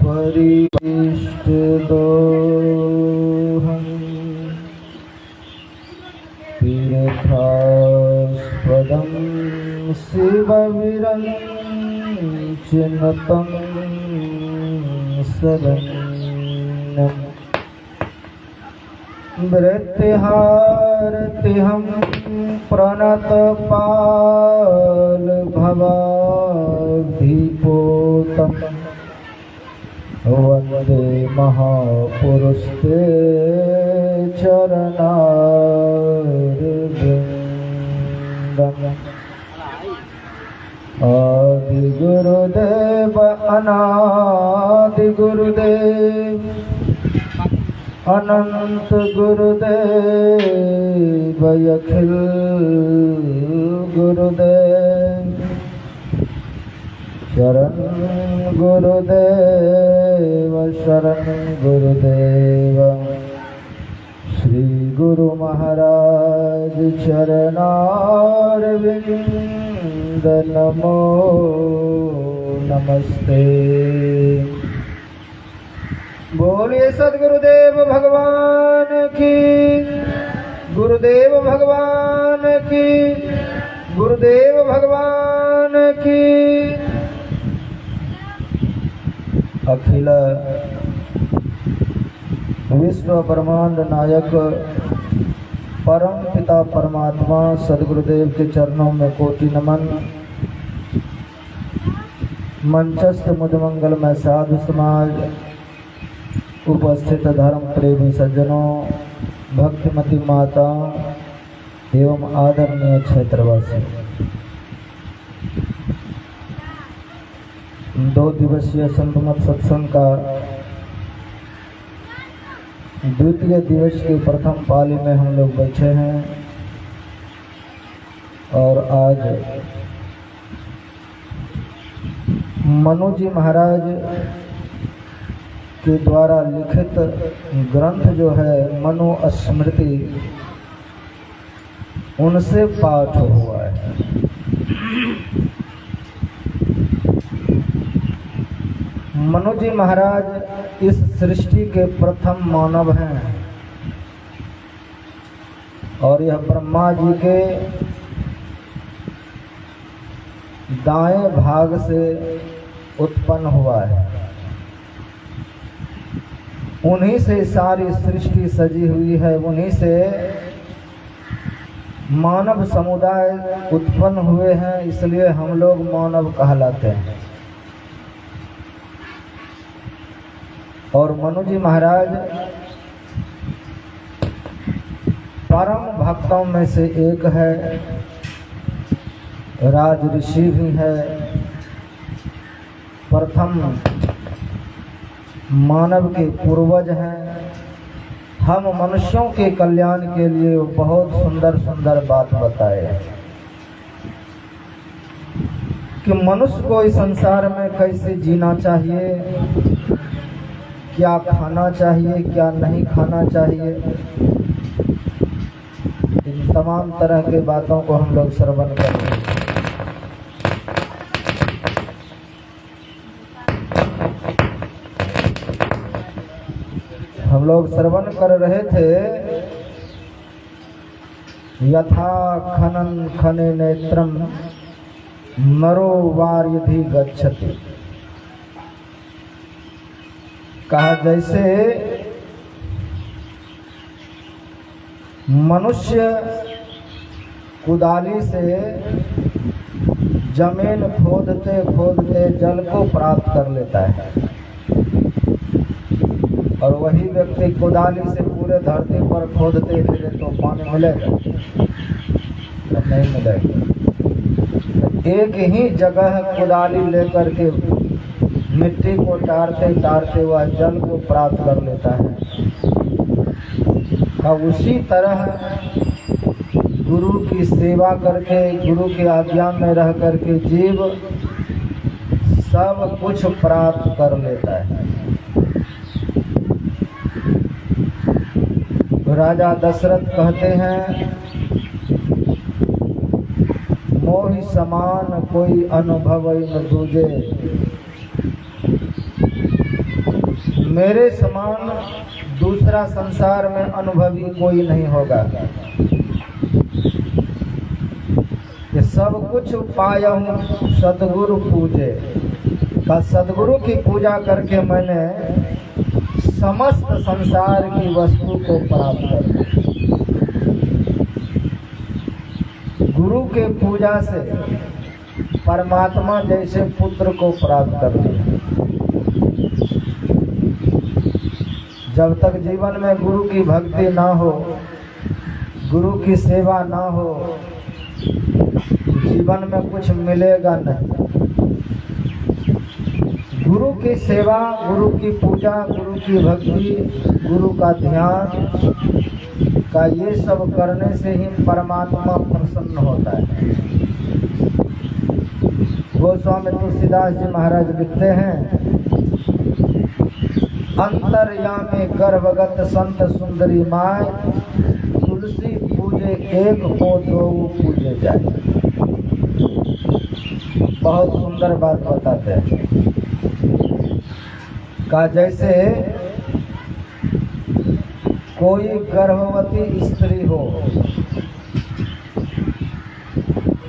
परिष्ट दोहं तीर्थास्पदं शिवविरञ्चिनुतं शरण्यं वृत्तिहारतिहं प्रणतपालभवाब्धिपोतम् वन्दे महापुरुषते चरणारविन्दम् आदिगुरुदेव अनादिगुरुदेव अनंत गुरुदेव अखिल गुरुदेव शरण गुरुदेव शरण गुरुदेव श्री गुरु महाराज चरणारविंद नमो नमस्ते। बोलिए सद्गुरुदेव भगवान की, गुरुदेव भगवान की, गुरुदेव भगवान की। अखिल विश्व ब्रह्मांड नायक परम पिता परमात्मा सद्गुरुदेव के चरणों में कोटि नमन। मंचस्थ मुदमंगल में साधु समाज, उपस्थित धर्म प्रेमी सज्जनों, भक्तिमती माता एवं आदरणीय क्षेत्रवासी, 2 दिवसीय संतमत सत्संग का द्वितीय दिवस के प्रथम पाली में हम लोग बैठे हैं और आज मनु जी महाराज के द्वारा लिखित ग्रंथ जो है मनु स्मृति, उनसे पाठ हुआ है। मनु जी महाराज इस सृष्टि के प्रथम मानव हैं और यह ब्रह्मा जी के दाएं भाग से उत्पन्न हुआ है। उन्हीं से सारी सृष्टि सजी हुई है, उन्हीं से मानव समुदाय उत्पन्न हुए हैं, इसलिए हम लोग मानव कहलाते हैं। और मनु जी महाराज परम भक्तों में से एक है, राज ऋषि भी है, प्रथम मानव के पूर्वज हैं। हम मनुष्यों के कल्याण के लिए बहुत सुंदर सुंदर बात बताए कि मनुष्य को इस संसार में कैसे जीना चाहिए, क्या खाना चाहिए, क्या नहीं खाना चाहिए। इन तमाम तरह के बातों को हम लोग श्रवण करते हैं। हम लोग श्रवण कर रहे थे, यथा खनन खने नेत्रम नरो वार्यधि गच्छति। कहा जैसे मनुष्य कुदाली से जमीन खोदते खोदते जल को प्राप्त कर लेता है और वही व्यक्ति कुदाली से पूरे धरती पर खोदते फिरे तो पानी मिलेगा? नहीं मिलेगा। एक ही जगह कुदाली लेकर के मिट्टी को टारते टारते वह जल को प्राप्त कर लेता है। अब उसी तरह गुरु की सेवा करके, गुरु के आज्ञा में रह करके जीव सब कुछ प्राप्त कर लेता है। राजा दशरथ कहते हैं, मोहि समान कोई अनुभव न दूजे, मेरे समान दूसरा संसार में अनुभवी कोई नहीं होगा कि सब कुछ पाया सदगुरु पूजे का। सदगुरु की पूजा करके मैंने समस्त संसार की वस्तु को प्राप्त कर लिया। गुरु के पूजा से परमात्मा जैसे पुत्र को प्राप्त कर लिया। जब तक जीवन में गुरु की भक्ति ना हो, गुरु की सेवा ना हो, जीवन में कुछ मिलेगा नहीं। गुरु की सेवा, गुरु की पूजा, गुरु की भक्ति, गुरु का ध्यान का ये सब करने से ही परमात्मा प्रसन्न होता है। गोस्वामी तुलसीदास जी महाराज लिखते हैं, अंतर्यामी गर्भगत संत सुंदरी माय, तुलसी पूजे एक हो दो पूजे जाए। बहुत सुंदर बात बताते हैं का जैसे कोई गर्भवती स्त्री हो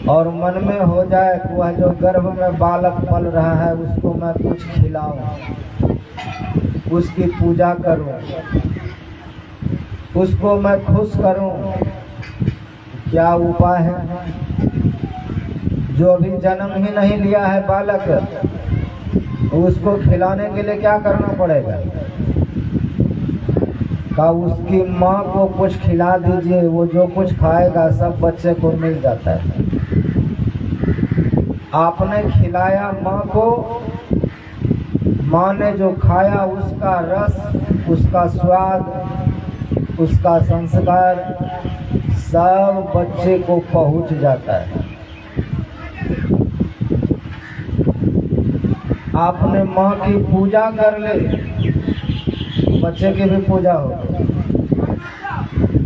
और मन में हो जाए कि वह जो गर्भ में बालक पल रहा है उसको मैं कुछ खिलाऊं, उसकी पूजा करूं, उसको मैं खुश करूं। क्या उपाय है? जो अभी जन्म ही नहीं लिया है बालक, उसको खिलाने के लिए क्या करना पड़ेगा? का उसकी माँ को कुछ खिला दीजिए, वो जो कुछ खाएगा सब बच्चे को मिल जाता है। आपने खिलाया माँ को, माँ ने जो खाया उसका रस, उसका स्वाद, उसका संस्कार सब बच्चे को पहुँच जाता है। आपने माँ की पूजा कर ले, बच्चे की भी पूजा हो।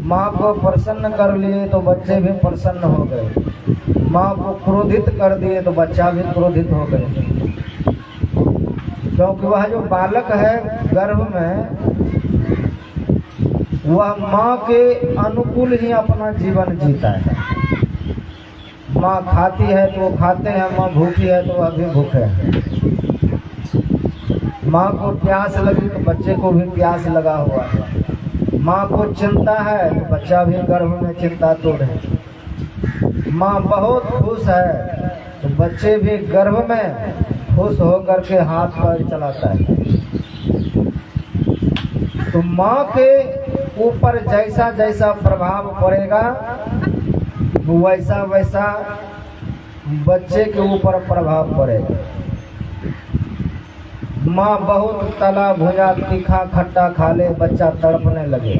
माँ को प्रसन्न कर लिए तो बच्चे भी प्रसन्न हो गए। माँ को क्रोधित कर दिए तो बच्चा भी क्रोधित हो गए। क्योंकि वह जो बालक है गर्भ में, वह माँ के अनुकूल ही अपना जीवन जीता है। माँ खाती है तो वो खाते हैं, माँ भूखी है तो वह भी भूखे हैं। माँ को प्यास लगी तो बच्चे को भी प्यास लगा हुआ है। माँ को चिंता है तो बच्चा भी गर्भ में चिंता तोड़ है। माँ बहुत खुश है तो बच्चे भी गर्भ में खुश होकर के हाथ पैर चलाता है। तो माँ के ऊपर जैसा जैसा प्रभाव पड़ेगा वैसा वैसा बच्चे के ऊपर प्रभाव पड़ेगा। माँ बहुत तला भुजा तीखा खट्टा खा ले, बच्चा तड़पने लगे।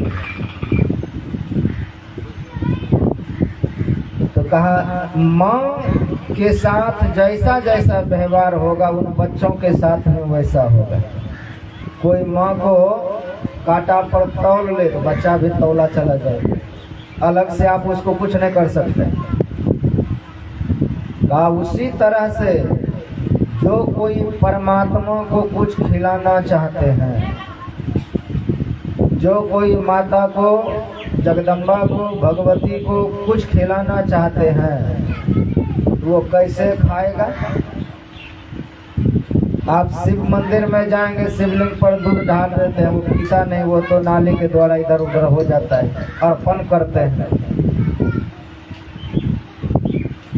तो कहा माँ के साथ जैसा जैसा व्यवहार होगा उन बच्चों के साथ में वैसा होगा। कोई माँ को कांटा पर तौल ले तो बच्चा भी तौला चला जाएगा। अलग से आप उसको कुछ नहीं कर सकते। कहा उसी तरह से जो कोई परमात्मा को कुछ खिलाना चाहते हैं, जो कोई माता को, जगदम्बा को, भगवती को कुछ खिलाना चाहते हैं, वो कैसे खाएगा? आप शिव मंदिर में जाएंगे, शिवलिंग पर दूध डाल देते हैं, वो पीता नहीं, वो तो नाली के द्वारा इधर उधर हो जाता है, अर्पण करते हैं।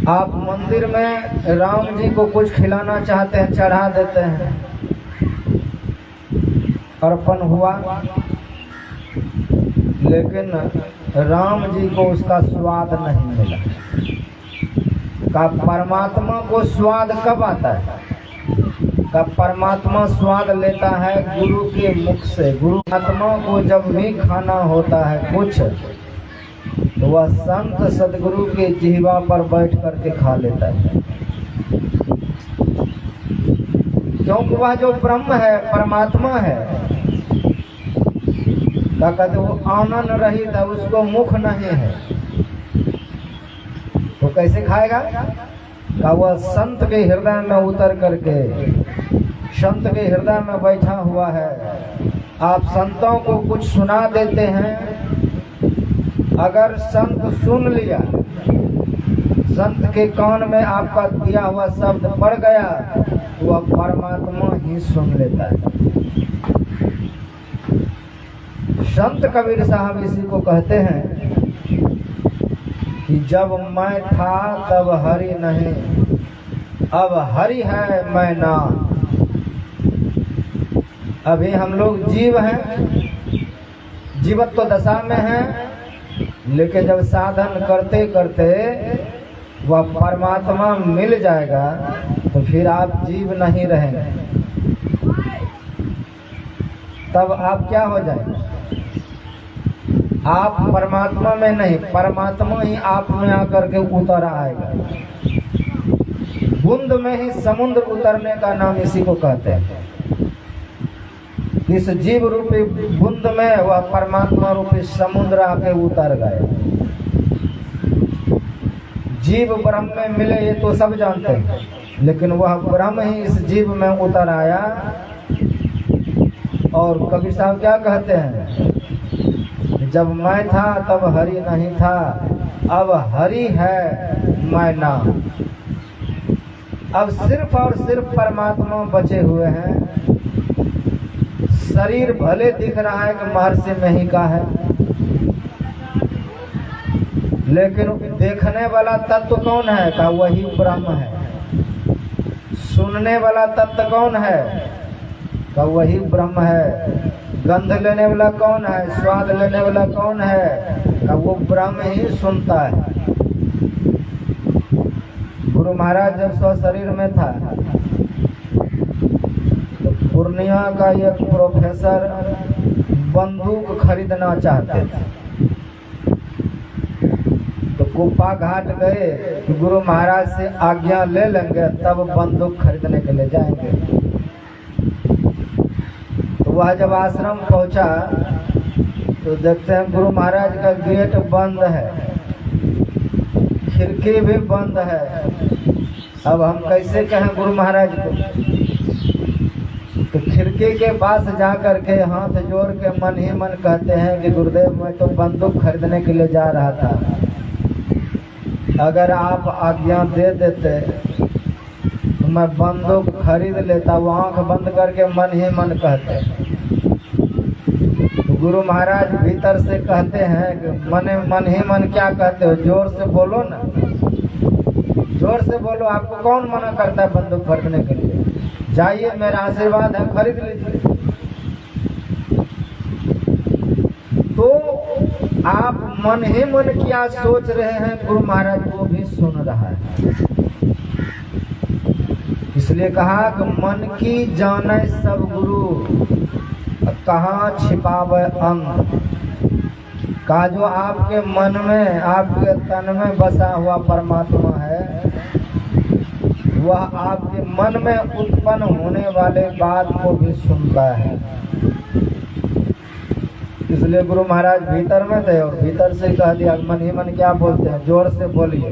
आप मंदिर में राम जी को कुछ खिलाना चाहते हैं, चढ़ा देते हैं, अर्पण हुआ, लेकिन राम जी को उसका स्वाद नहीं मिला। का परमात्मा को स्वाद कब आता है? का परमात्मा स्वाद लेता है गुरु के मुख से। गुरु आत्मा को जब भी खाना होता है कुछ, तो वह संत सदगुरु के जिह्वा पर बैठ करके खा लेता है। क्योंकि वह जो ब्रह्म है, परमात्मा है, क्या कहते वो आनंद रहित है, उसको मुख नहीं है, तो कैसे खाएगा? का वह संत के हृदय में उतर करके, संत के हृदय में बैठा हुआ है, आप संतों को कुछ सुना देते हैं, अगर संत सुन लिया, संत के कान में आपका दिया हुआ शब्द पड़ गया, वह परमात्मा ही सुन लेता है। संत कबीर साहब इसी को कहते हैं कि जब मैं था तब हरि नहीं, अब हरि है मैं ना। अभी हम लोग जीव हैं, जीवत्व दशा में हैं, लेकिन जब साधन करते करते वह परमात्मा मिल जाएगा तो फिर आप जीव नहीं रहेंगे। तब आप क्या हो जाएंगे? आप परमात्मा में नहीं, परमात्मा ही आप में आकर के उतर आएगा। बूंद में ही समुद्र उतरने का नाम इसी को कहते हैं। इस जीव रूपी बूंद में वह परमात्मा रूपी समुद्र आके उतर गए। जीव ब्रह्म में मिले ये तो सब जानते हैं, लेकिन वह ब्रह्म ही इस जीव में उतर आया। और कबीर साहब क्या कहते हैं? जब मैं था तब हरि नहीं था, अब हरि है मैं ना। अब सिर्फ और सिर्फ परमात्मा बचे हुए हैं। शरीर भले दिख रहा है कि महर्षि में ही का है, लेकिन देखने वाला तत्व कौन है? का वही ब्रह्म है। सुनने वाला तत्व कौन है? का वही ब्रह्म है। गंध लेने वाला कौन है? स्वाद लेने वाला कौन है? का वो ब्रह्म ही सुनता है। गुरु महाराज जब स्व शरीर में था तो पूर्णिया का एक प्रोफेसर बंदूक खरीदना चाहते थे, तो कुप्पा घाट गए कि गुरु महाराज से आज्ञा ले लेंगे तब बंदूक खरीदने के लिए जाएंगे। तो वह जब आश्रम पहुंचा तो देखते हैं गुरु महाराज का गेट बंद है, खिड़की भी बंद है। अब हम कैसे कहें गुरु महाराज को? तो खिड़की के पास जा करके हाथ जोड़ के मन ही मन कहते हैं कि गुरुदेव मैं तो बंदूक खरीदने के लिए जा रहा था, अगर आप आज्ञा दे देते तो मैं बंदूक खरीद लेता। वो आंख बंद करके मन ही मन कहते। तो गुरु महाराज भीतर से कहते हैं कि मन ही मन क्या कहते हो? जोर से बोलो ना, जोर से बोलो। आपको कौन मना करता है बंदूक खरीदने के लिए? जाइए, मेरा आशीर्वाद है, खरीद लीजिए। तो आप मन ही मन क्या सोच रहे हैं, गुरु महाराज वो भी सुन रहा है। इसलिए कहा कि मन की जाने सब गुरु, कहाँ छिपावे अंग। का जो आपके मन में, आपके तन में बसा हुआ परमात्मा है, वह आपके मन में उत्पन्न होने वाले बात को भी सुनता है। इसलिए गुरु महाराज भीतर में थे और भीतर से कह दिया, मन ही मन क्या बोलते हैं? जोर से बोलिए,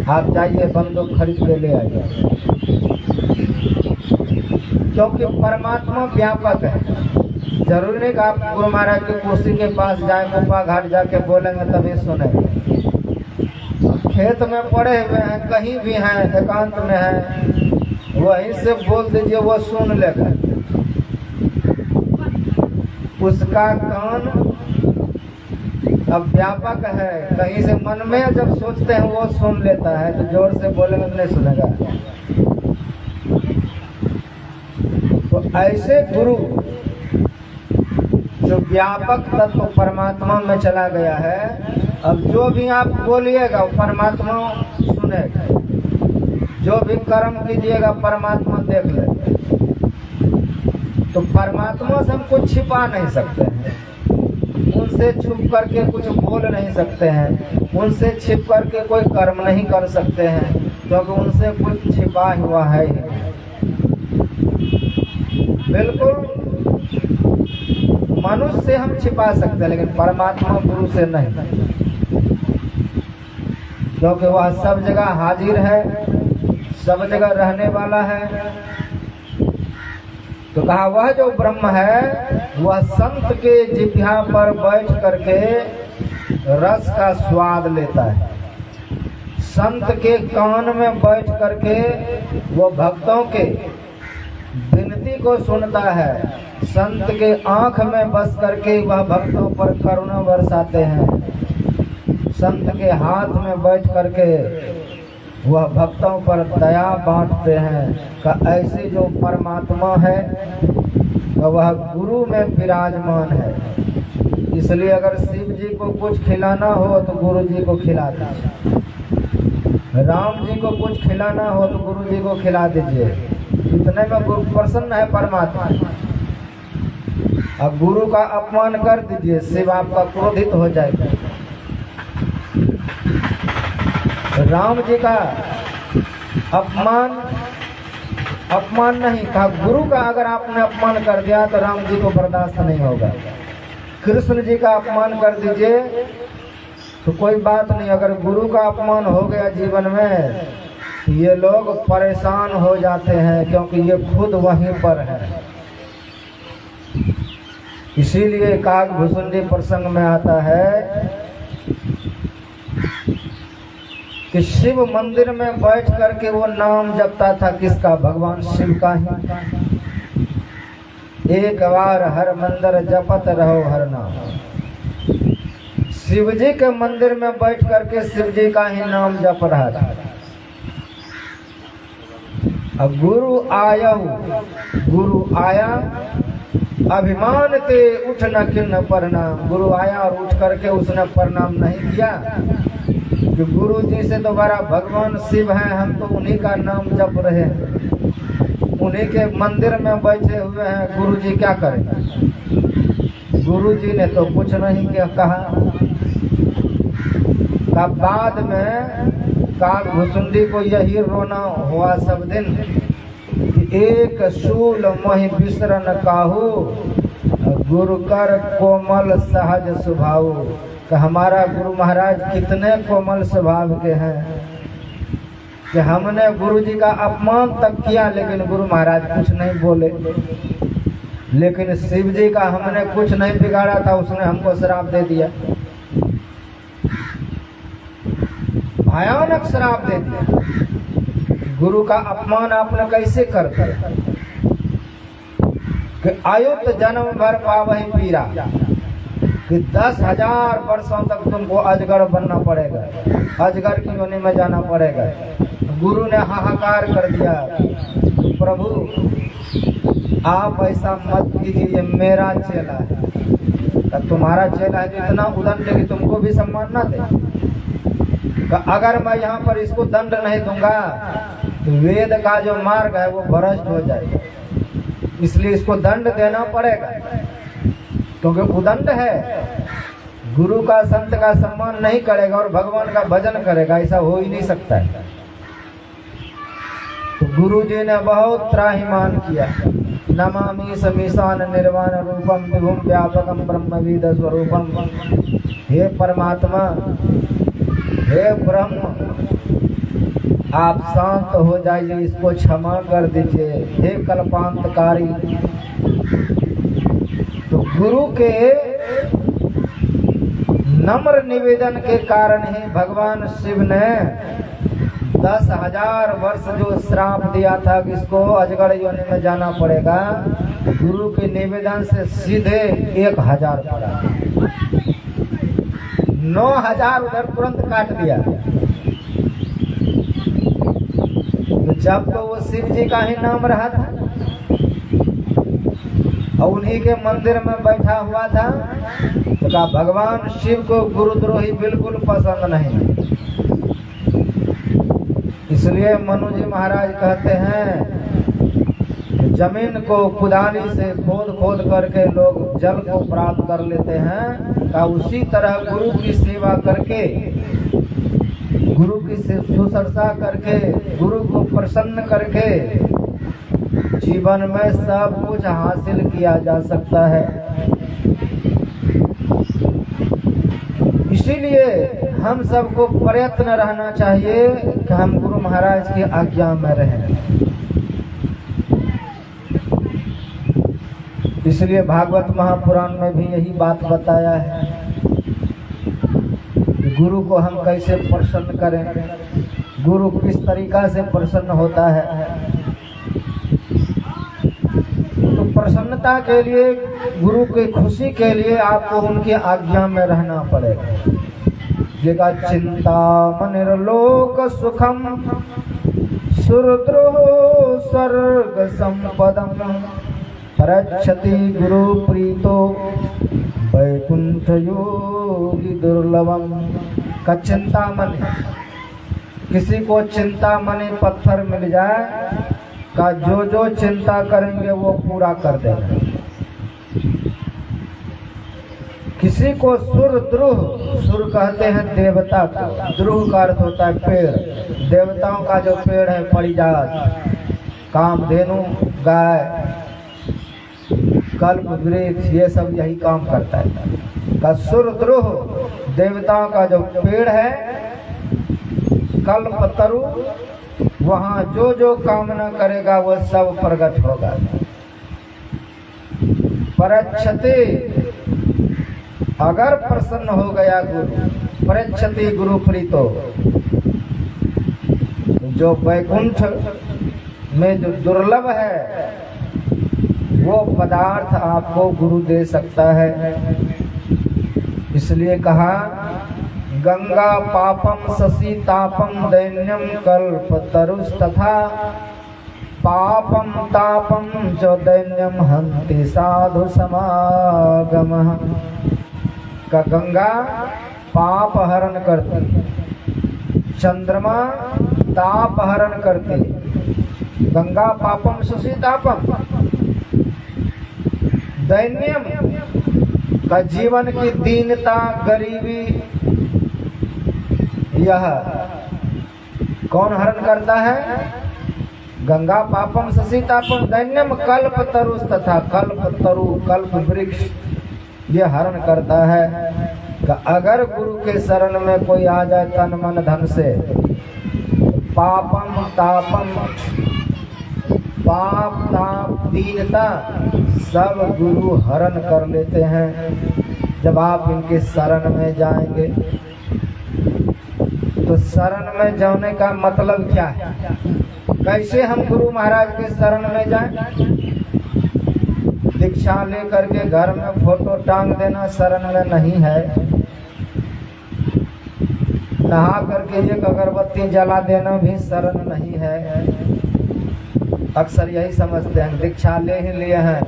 आप जाइए बंदूक खरीद के ले आइए। क्योंकि परमात्मा व्यापक है। जरूरी नहीं कि आप गुरु महाराज की कुर्सी के पास जाए, कुप्पा घाट जाके बोलेंगे तभी सुनेंगे। खेत में पड़े हुए हैं, कहीं भी हैं, एकांत में हैं, वहीं से बोल दीजिए, वो सुन लेगा। उसका कान अब व्यापक है, कहीं से मन में जब सोचते हैं वो सुन लेता है, तो जोर से बोलेंगे तो नहीं सुनेगा। तो ऐसे गुरु जो व्यापक तत्व परमात्मा में चला गया है, अब जो भी आप बोलिएगा वो परमात्मा सुनेगा, जो भी कर्म कीजिएगा परमात्मा देख लेगा। तो परमात्मा से हम कुछ छिपा नहीं सकते हैं, उनसे छुप करके कुछ बोल नहीं सकते हैं, उनसे छिप करके कोई कर्म नहीं कर सकते हैं, क्योंकि उनसे कुछ छिपा हुआ है ही। बिल्कुल मनुष्य से हम छिपा सकते हैं, लेकिन परमात्मा गुरु से नहीं, क्योंकि वह सब जगह हाजिर है, सब जगह रहने वाला है। तो कहा वह जो ब्रह्म है वह संत के जिह्वा पर बैठ करके रस का स्वाद लेता है, संत के कान में बैठ करके वो भक्तों के विनती को सुनता है, संत के आंख में बस करके वह भक्तों पर करुणा बरसाते हैं, संत के हाथ में बैठ करके वह भक्तों पर दया बांटते हैं। का ऐसे जो परमात्मा है वह गुरु में विराजमान है। इसलिए अगर शिव जी को कुछ खिलाना हो तो गुरु जी को खिला दीजिए, राम जी को कुछ खिलाना हो तो गुरु जी को खिला दीजिए। इतने में गुरु प्रसन्न है परमात्मा। अब गुरु का अपमान कर दीजिए, शिव आपका क्रोधित हो जाएगा। राम जी का अपमान नहीं कहा, गुरु का अगर आपने अपमान कर दिया तो राम जी को बर्दाश्त नहीं होगा। कृष्ण जी का अपमान कर दीजिए तो कोई बात नहीं, अगर गुरु का अपमान हो गया जीवन में ये लोग परेशान हो जाते हैं, क्योंकि ये खुद वहीं पर है। इसीलिए काकभूषुंडी प्रसंग में आता है कि शिव मंदिर में बैठ करके वो नाम जपता था, किसका? भगवान शिव का ही। एक बार हर मंदिर जपत रहो हर नाम। शिव जी के मंदिर में बैठ करके शिव जी का ही नाम जप रहा था। अब गुरु आया अभिमान ते उठ न किन्न प्रणाम। गुरु आया और उठ करके उसने प्रणाम नहीं किया कि गुरु जी से तो बड़ा भगवान शिव हैं, हम तो उन्हीं का नाम जप रहे हैं, उन्हीं के मंदिर में बैठे हुए हैं, गुरु जी क्या करें? गुरु जी ने तो कुछ नहीं क्या कहा। तब बाद में काकभूषुंडी को यही रोना हुआ सब दिन कि एक शूल मोहि बिसरन काहू, गुरु कर कोमल सहज स्वभाव। कि हमारा गुरु महाराज कितने कोमल स्वभाव के हैं कि हमने गुरु जी का अपमान तक किया लेकिन गुरु महाराज कुछ नहीं बोले। लेकिन शिव जी का हमने कुछ नहीं बिगाड़ा था, उसने हमको श्राप दे दिया, भयानक श्राप दे दिया। गुरु का अपमान आपने कैसे कर दिया कि आयुत जन्म भर पावहि पीरा, कि 10,000 वर्षों तक तुमको अजगर बनना पड़ेगा, अजगर की योनि में जाना पड़ेगा। गुरु ने हाहाकार कर दिया, प्रभु आप ऐसा मत कीजिए, ये मेरा चेला है। तो तुम्हारा चेला है तो इतना उदंड कि तुमको भी सम्मान ना दे। अगर मैं यहाँ पर इसको दंड नहीं दूंगा तो वेद का जो मार्ग है वो भ्रष्ट हो जाएगा, इसलिए इसको दंड देना पड़ेगा, क्योंकि उदंड है। गुरु का संत का सम्मान नहीं करेगा और भगवान का भजन करेगा, ऐसा हो ही नहीं सकता है। तो गुरु जी ने बहुत त्राहिमाम किया। नमामि समीशान निर्वाण रूपम विभुम व्यापकम ब्रह्मविद स्वरूपम। हे परमात्मा, हे ब्रह्म, आप शांत हो जाइए, इसको क्षमा कर दीजिए, हे कल्पांतकारी। तो गुरु के नम्र निवेदन के कारण ही भगवान शिव ने 10,000 वर्ष जो श्राप दिया था कि इसको अजगर योनि में जाना पड़ेगा, गुरु के निवेदन से सीधे 1,000 पड़ा, 9,000 उधर तुरंत काट दिया। तो जब तो वो शिव जी का ही नाम रहा था और उन्हीं के मंदिर में बैठा हुआ था, तो कहा भगवान शिव को गुरुद्रोही बिल्कुल पसंद नहीं। इसलिए मनु जी महाराज कहते हैं जमीन को कुदाली से खोद खोद करके लोग जल को प्राप्त कर लेते हैं, का उसी तरह गुरु की सेवा करके, गुरु की सुसरसा करके, गुरु को प्रसन्न करके जीवन में सब कुछ हासिल किया जा सकता है। इसीलिए हम सबको प्रयत्न रहना चाहिए कि हम गुरु महाराज की आज्ञा में रहें। इसलिए भागवत महापुराण में भी यही बात बताया है कि गुरु को हम कैसे प्रसन्न करें, गुरु किस तरीका से प्रसन्न होता है। तो प्रसन्नता के लिए, गुरु की खुशी के लिए आपको उनकी आज्ञा में रहना पड़ेगा। जगा चिंता मनिर्लोक सुखम सुरद्रोह स्वर्ग संपदम परच्छति गुरु प्रीतो वैकुंठ योगी दुर्लभम। का चिंतामणि, किसी को चिंतामणि पत्थर मिल जाए का जो जो चिंता करेंगे वो पूरा कर देगा। किसी को सुर द्रुह, सुर कहते हैं देवता को, द्रुह का अर्थ होता है पेड़। देवताओं का जो पेड़ है परिजात, कामधेनु, गाय, कल्प वृक्ष, ये सब यही काम करता है। का सुर द्रुह देवताओं का जो पेड़ है, कल्प तरु, वहाँ जो जो कामना करेगा वो सब प्रकट होगा। परच्छते, अगर प्रसन्न हो गया गुरु, परच्छति गुरु प्रीतो, जो वैकुंठ में जो दुर्लभ है वो पदार्थ आपको गुरु दे सकता है। इसलिए कहा गंगा पापम शशि तापम दैन्यम कल्प तरुष तथा पापम तापम जो दैन्यम हंति साधु समागमः। का गंगा पाप हरण करती, चंद्रमा ताप हरण करती। गंगा पापम शशि तापम, दैन्यम का जीवन की दीनता, गरीबी, यह कौन हरण करता है? गंगा पापम शशि तापम दैन्यम कल्प तरुष तथा कल्प तरु, कल्प वृक्ष, ये हरण करता है। अगर गुरु के शरण में कोई आ जाए तन मन धन से, पापम तापम, पाप ताप दीनता सब गुरु हरण कर लेते हैं। जब आप इनके शरण में जाएंगे तो शरण में जाने का मतलब क्या है? कैसे हम गुरु महाराज के शरण में जाएं? दीक्षा ले करके घर में फोटो टांग देना शरण में नहीं है। नहा करके एक अगरबत्ती जला देना भी शरण नहीं है। अक्सर यही समझते हैं दीक्षा ले ही लिए हैं,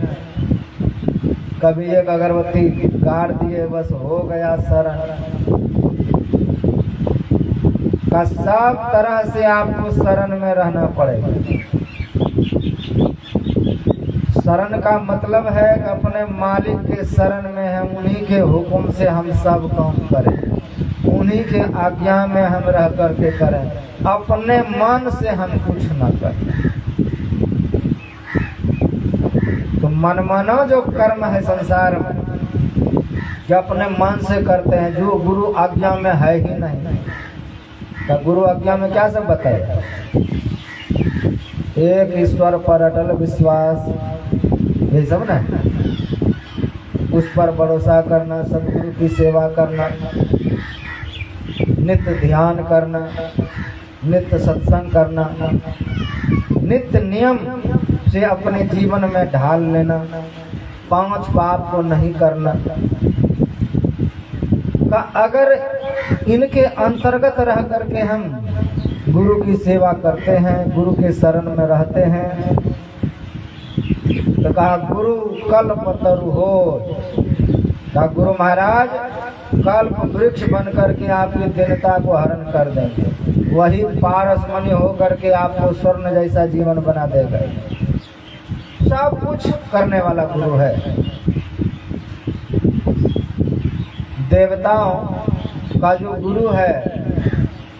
कभी एक अगरबत्ती गाड़ दिए बस हो गया शरण। का सब तरह से आपको शरण में रहना पड़ेगा। शरण का मतलब है कि अपने मालिक के शरण में हम उन्हीं के हुक्म से हम सब काम करें, उन्हीं के आज्ञा में हम रह करके करें, अपने मन से हम कुछ न करें। तो मनमाना जो कर्म है संसार में, जो अपने मन से करते हैं, जो गुरु आज्ञा में है ही नहीं। तो गुरु आज्ञा में क्या सब बताया? एक ईश्वर पर अटल विश्वास, ये सब ना, उस पर भरोसा करना, सदगुरु की सेवा करना, नित्य ध्यान करना, नित्य सत्संग करना, नित्य नियम से अपने जीवन में ढाल लेना, 5 पाप को नहीं करना। का अगर इनके अंतर्गत रह करके हम गुरु की सेवा करते हैं, गुरु के शरण में रहते हैं, तो कहा गुरु कल्प तरु हो। कहा गुरु महाराज कल्प वृक्ष बन करके आपकी दीनता को हरण कर देंगे। वही पारसमणि हो करके आपको स्वर्ण जैसा जीवन बना देगा। सब कुछ करने वाला गुरु है। देवताओं का जो गुरु है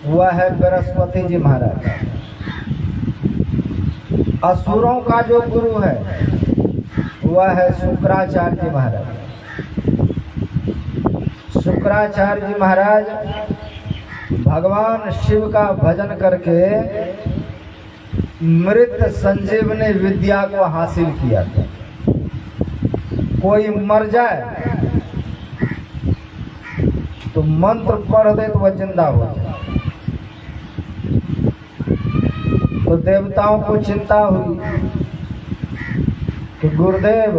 वह है बृहस्पति जी महाराज। असुरों का जो गुरु है वह है शुक्राचार्य जी महाराज। शुक्राचार्य जी महाराज भगवान शिव का भजन करके मृत संजीवनी विद्या को हासिल किया था। कोई मर जाए तो मंत्र पढ़ दे तो वह जिंदा हो जाए। तो देवताओं को चिंता हुई कि गुरुदेव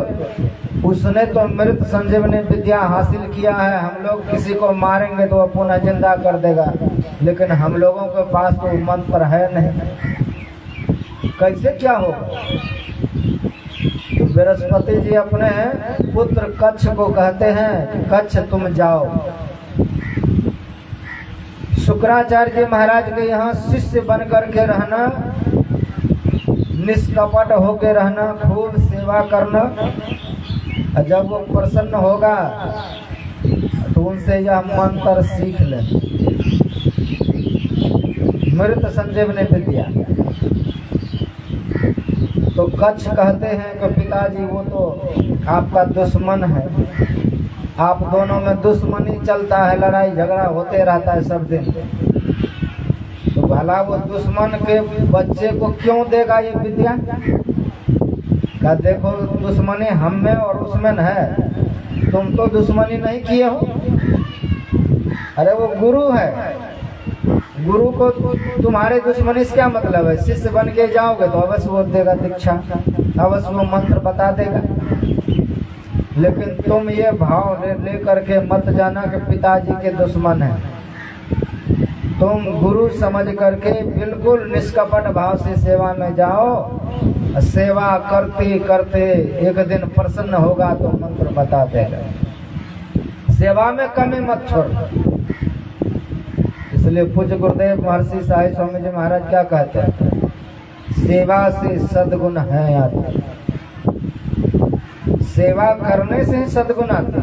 उसने तो मृत संजीवनी विद्या हासिल किया है, हम लोग किसी को मारेंगे तो वह पुनः जिंदा कर देगा, लेकिन हम लोगों के पास तो मंत्र है नहीं, कैसे क्या होगा। तो बृहस्पति जी अपने पुत्र कच्छ को कहते हैं, कच्छ तुम जाओ, शुक्राचार्य जी महाराज के यहाँ शिष्य बन करके रहना, निष्कपट होके रहना, खूब सेवा करना, और जब वो प्रसन्न होगा तो उनसे यह मंत्र सीख ले, मृत संजीवनी विद्या। तो कच्छ कहते हैं कि पिताजी वो तो आपका दुश्मन है, आप दोनों में दुश्मनी चलता है, लड़ाई झगड़ा होते रहता है सब दिन, तो भला वो दुश्मन के बच्चे को क्यों देगा ये विद्या। क्या देखो दुश्मनी हम में और उसमें है, तुम तो दुश्मनी नहीं किए हो। अरे वो गुरु है, गुरु को तुम्हारे दुश्मनी से क्या मतलब है। शिष्य बन के जाओगे तो अवश्य वो देगा दीक्षा, अवश्य वो मंत्र बता देगा, लेकिन तुम ये भाव ले करके मत जाना कि पिताजी के दुश्मन है। तुम गुरु समझ करके बिल्कुल निष्कपट भाव से सेवा में जाओ, सेवा करते करते एक दिन प्रसन्न होगा तो मंत्र बता देगा। सेवा में कमी मत छोड़ो। इसलिए पूज्य गुरुदेव महर्षि साई स्वामी जी महाराज क्या कहते हैं, सेवा से सद्गुण है आते, सेवा करने से ही सद्गुण आते,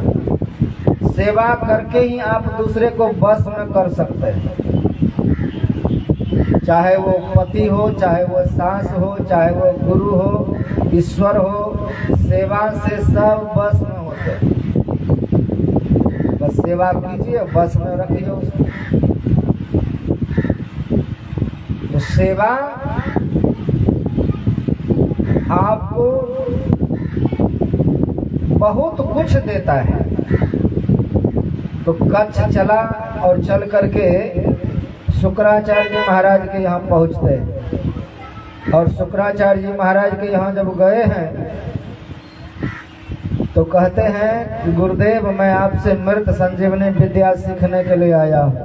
सेवा करके ही आप दूसरे को बस में कर सकते हैं, चाहे वो पति हो, चाहे वो सास हो, चाहे वो गुरु हो, ईश्वर हो, सेवा से सब बस में होते। बस सेवा कीजिए, बस में रखिए उसको। तो सेवा आपको बहुत कुछ देता है। तो कच्छ चला और चल करके शुक्राचार्य जी महाराज के यहाँ पहुँचते हैं, और शुक्राचार्य जी महाराज के यहाँ जब गए हैं तो कहते हैं कि गुरुदेव मैं आपसे मृत संजीवनी विद्या सीखने के लिए आया हूँ।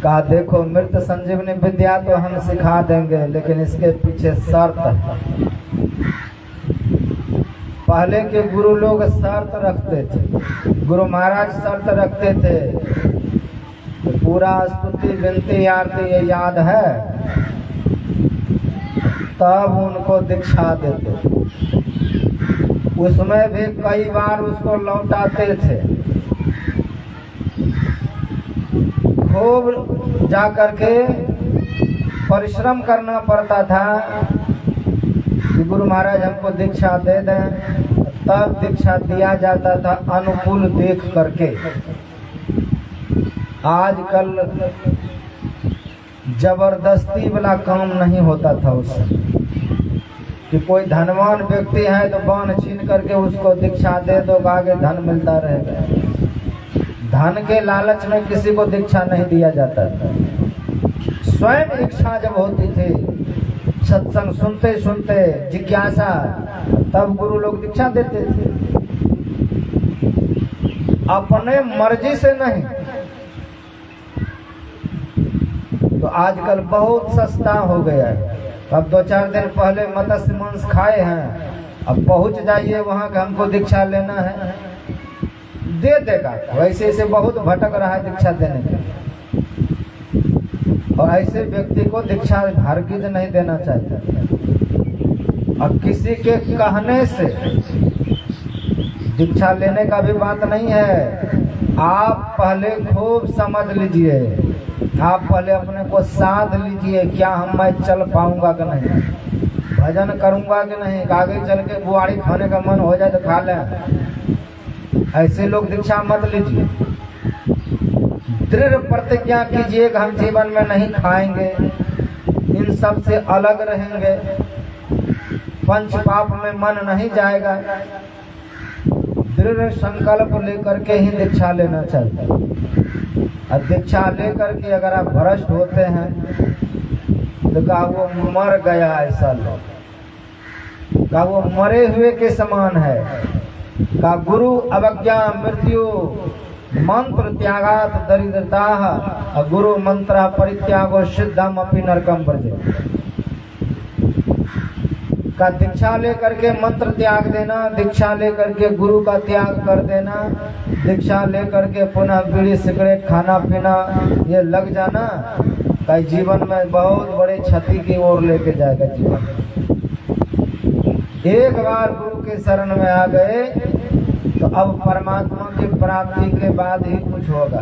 कहा देखो मृत संजीवनी विद्या तो हम सिखा देंगे, लेकिन इसके पीछे शर्त है। पहले के गुरु लोग शर्त रखते थे, गुरु महाराज शर्त रखते थे, तो पूरा स्तुति विनती आरती ये याद है, तब उनको दीक्षा देते। उसमें भी कई बार उसको लौटाते थे, खूब जा करके परिश्रम करना पड़ता था कि गुरु महाराज हमको दीक्षा दे दें, तब दीक्षा दिया जाता था अनुकूल देख करके। आजकल जबरदस्ती वाला काम नहीं होता था उससे, कि कोई धनवान व्यक्ति है तो बाण छीन करके उसको दीक्षा दे दो, आगे धन मिलता रहेगा। धन के लालच में किसी को दीक्षा नहीं दिया जाता था। स्वयं इच्छा जब होती थी, सत्संग सुनते सुनते जिज्ञासा, तब गुरु लोग दीक्षा देते थे, अपने मर्जी से नहीं। तो आजकल बहुत सस्ता हो गया है। अब 2-4 दिन पहले मत्स्य मांस खाए हैं, अब पहुंच जाइए वहां के हमको दीक्षा लेना है, दे देगा। वैसे ऐसे बहुत भटक रहा है दीक्षा देने के, और ऐसे व्यक्ति को दीक्षा हरगिज नहीं देना चाहिए। और किसी के कहने से दीक्षा लेने का भी बात नहीं है। आप पहले खूब समझ लीजिए, आप पहले अपने को साध लीजिए, क्या मैं चल पाऊंगा कि नहीं, भजन करूंगा कि नहीं, आगे चल के बुआड़ी खाने का मन हो जाए तो खा लें। ऐसे लोग दीक्षा मत लीजिए। दृढ़ प्रतिज्ञा कीजिए कि हम जीवन में नहीं खाएंगे, इन सब से अलग रहेंगे, पंच पाप में मन नहीं जाएगा। दृढ़ संकल्प लेकर के ही दीक्षा लेना चाहिए। और दीक्षा लेकर के अगर आप भ्रष्ट होते हैं तो कहा वो मर गया, ऐसा लोग कहा वो मरे हुए के समान है। कहा गुरु अवज्ञा मृत्यु मंत्र त्यागात दरिद्रता गुरु मंत्र परित्यागो सिद्धम अपि नरकम व्रजे। का दीक्षा लेकर के मंत्र त्याग देना, दीक्षा लेकर के गुरु का त्याग कर देना, दीक्षा लेकर के पुनः बीड़ी सिगरेट खाना पीना ये लग जाना का जीवन में बहुत बड़े क्षति की ओर लेके जाएगा जीवन। एक बार गुरु के शरण में आ गए तो अब परमात्मा की प्राप्ति के बाद ही कुछ होगा।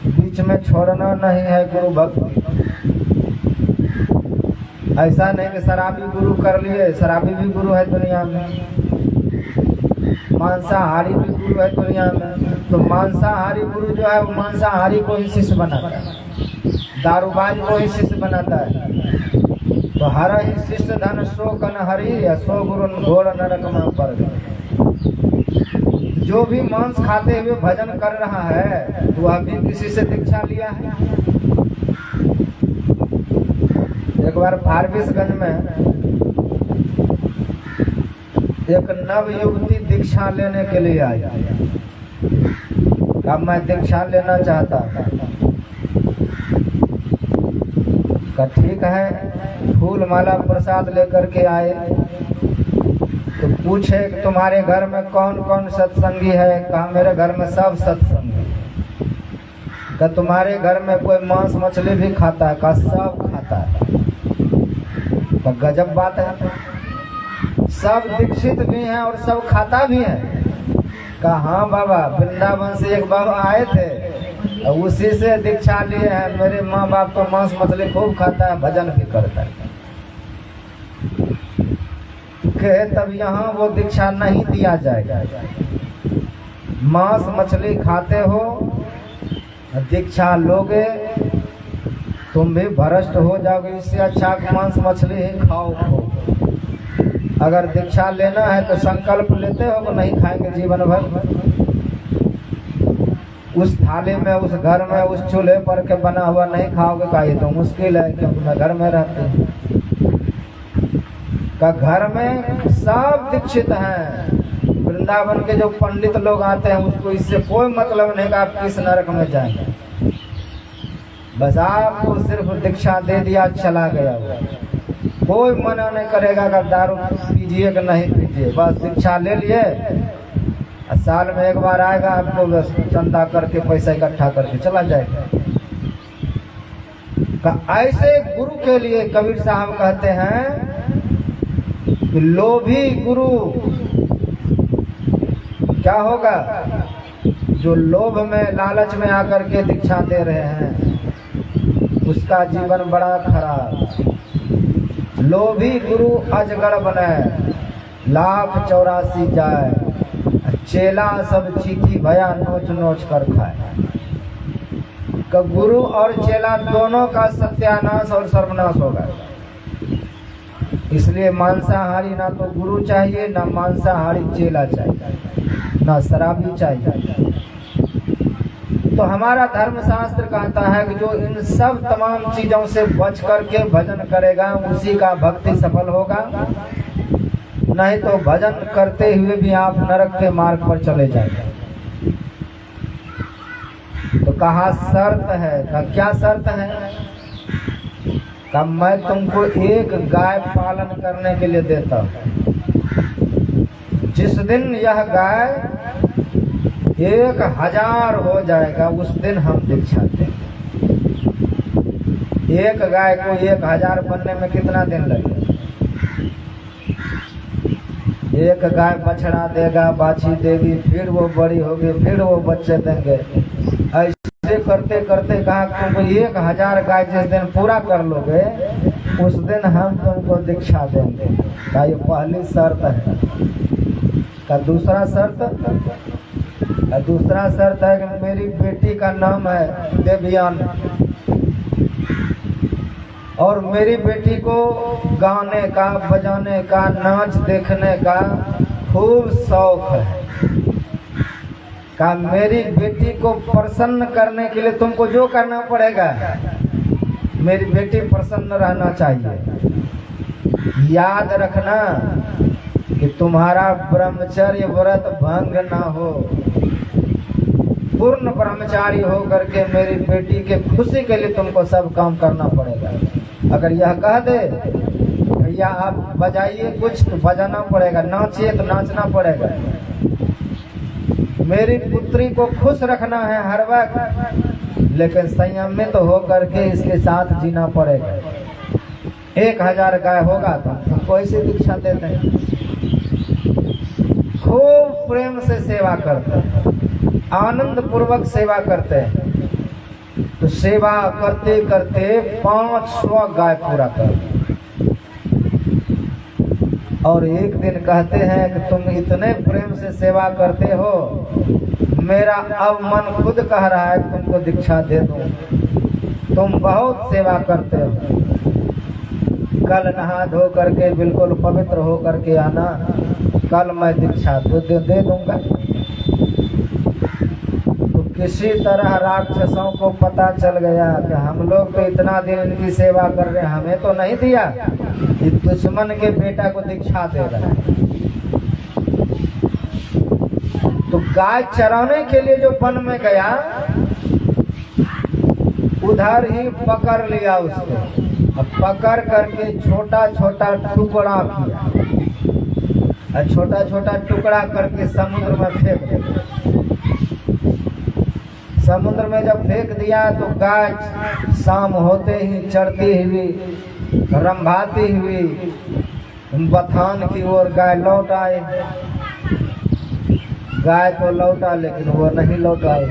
बीच में छोड़ना नहीं है गुरु भक्ति। ऐसा नहीं कि शराबी गुरु कर लिए, शराबी भी गुरु है दुनिया में, मांसाहारी भी गुरु है दुनिया में। तो मांसाहारी गुरु जो है वो मांसाहारी को ही शिष्य बनाता है, दारूबाज को ही शिष्य बनाता है। तो हर ही शिष्य धन सो कन हरि या सो गुरु घोर नरक में पड़ गए। जो भी मांस खाते हुए भजन कर रहा है तो वह भी किसी से दीक्षा लिया है। एक बार फारबिसगंज में एक नव युवती दीक्षा लेने के लिए आई। अब मैं दीक्षा लेना चाहता था। का ठीक है, फूल माला प्रसाद लेकर के आए तो पूछे कि तुम्हारे घर में कौन कौन सत्संगी है। कहा मेरे घर में सब सत्संगी। का तुम्हारे घर में कोई मांस मछली भी खाता है? का सब खाता है। का गजब बात है, सब दीक्षित भी हैं और सब खाता भी है। कहा हाँ बाबा, वृंदावन से एक बाबा आए थे और उसी से दीक्षा लिए हैं। मेरे माँ बाप तो मांस मछली खूब खाता है, भजन भी करता है। कहे तब यहाँ वो दीक्षा नहीं दिया जाएगा। मांस मछली खाते हो, दीक्षा लोगे तुम भी भ्रष्ट हो जाओगे। इससे अच्छा मांस मछली ही खाओ। अगर दीक्षा लेना है तो संकल्प लेते हो कि नहीं खाएंगे जीवन भर। उस थाली में, उस घर में, उस चूल्हे पर के बना हुआ नहीं खाओगे का ये तो मुश्किल है, क्योंकि मैं घर में रहती हूँ। का घर में सब दीक्षित हैं। वृंदावन के जो पंडित लोग आते हैं उसको इससे कोई मतलब नहीं कि आप किस नरक में जाएंगे। बस आपको सिर्फ दीक्षा दे दिया, चला गया वो। कोई मना नहीं करेगा कि दारू पीजिए कि नहीं पीजिए। बस दीक्षा ले लिए, साल में एक बार आएगा, आपको बस चंदा करके पैसा इकट्ठा करके चला जाएगा। ऐसे गुरु के लिए कबीर साहब कहते हैं कि लोभी गुरु क्या होगा? जो लोभ में, लालच में आकर के दीक्षा दे रहे हैं उसका जीवन बड़ा खराब। लोभी गुरु अजगर बने, लाख 84 जाए, चेला सब चीटी भया नोच नोच कर खाए। का गुरु और चेला दोनों का सत्यानाश और सर्वनाश होगा। इसलिए मांसाहारी ना तो गुरु चाहिए, ना मांसाहारी चेला चाहिए, ना शराबी चाहिए। तो हमारा धर्मशास्त्र कहता है कि जो इन सब तमाम चीजों से बच करके भजन करेगा उसी का भक्ति सफल होगा। नहीं तो भजन करते हुए भी आप नरक के मार्ग पर चले जाएंगे। तो कहा शर्त है? का क्या शर्त है? का मैं तुमको एक गाय पालन करने के लिए देता हूँ। जिस दिन यह गाय 1000 हो जाएगा उस दिन हम दीक्षा देंगे। एक गाय को 1000 बनने में कितना दिन लगेगा? एक गाय बछड़ा देगा, बाछी देगी, फिर वो बड़ी होगी, फिर वो बच्चे देंगे। ऐसे करते करते कहा तुमको 1000 गाय जिस दिन पूरा कर लोगे उस दिन हम तुमको दीक्षा देंगे। का ये पहली शर्त है। का दूसरा शर्त है कि मेरी बेटी का नाम है देवयानी। और मेरी बेटी को गाने का, बजाने का, नाच देखने का खूब शौक है। कहा मेरी बेटी को प्रसन्न करने के लिए तुमको जो करना पड़ेगा, मेरी बेटी प्रसन्न रहना चाहिए। याद रखना कि तुम्हारा ब्रह्मचर्य व्रत भंग ना हो। पूर्ण ब्रह्मचारी हो करके मेरी बेटी के खुशी के लिए तुमको सब काम करना पड़ेगा। अगर यह कह दे भैया आप बजाइए कुछ तो बजाना पड़ेगा, नाचिए तो नाचना पड़ेगा। मेरी पुत्री को खुश रखना है हर वक्त, लेकिन संयमित तो हो करके इसके साथ जीना पड़ेगा। 1000 गाय होगा तो तुमको ऐसे दीक्षा देते हैं। खूब प्रेम से सेवा करते हैं, आनंद पूर्वक सेवा करते हैं। तो सेवा करते करते 500 गाय पूरा कर। और एक दिन कहते हैं कि तुम इतने प्रेम से सेवा करते हो, मेरा अब मन खुद कह रहा है कि तुमको दीक्षा दे दूं। तुम बहुत सेवा करते हो। कल नहा धो करके बिल्कुल पवित्र हो करके आना, कल मैं दीक्षा तो दे दूंगा। तो किसी तरह राक्षसों को पता चल गया कि हम लोग तो इतना दिन इनकी सेवा कर रहे हैं, हमें तो नहीं दिया, ये दुश्मन के बेटा को दीक्षा दे रहा है। तो गाय चराने के लिए जो वन में गया, उधर ही पकड़ लिया उसको। पकड़ करके छोटा छोटा टुकड़ा किया और छोटा छोटा टुकड़ा करके समुद्र में फेंक दिया। समुद्र में जब फेंक दिया तो गाय शाम होते ही चढ़ती हुई, रंभाती हुई बथान की ओर गाय लौट आए। गाय तो लौटा लेकिन वो नहीं लौट आए।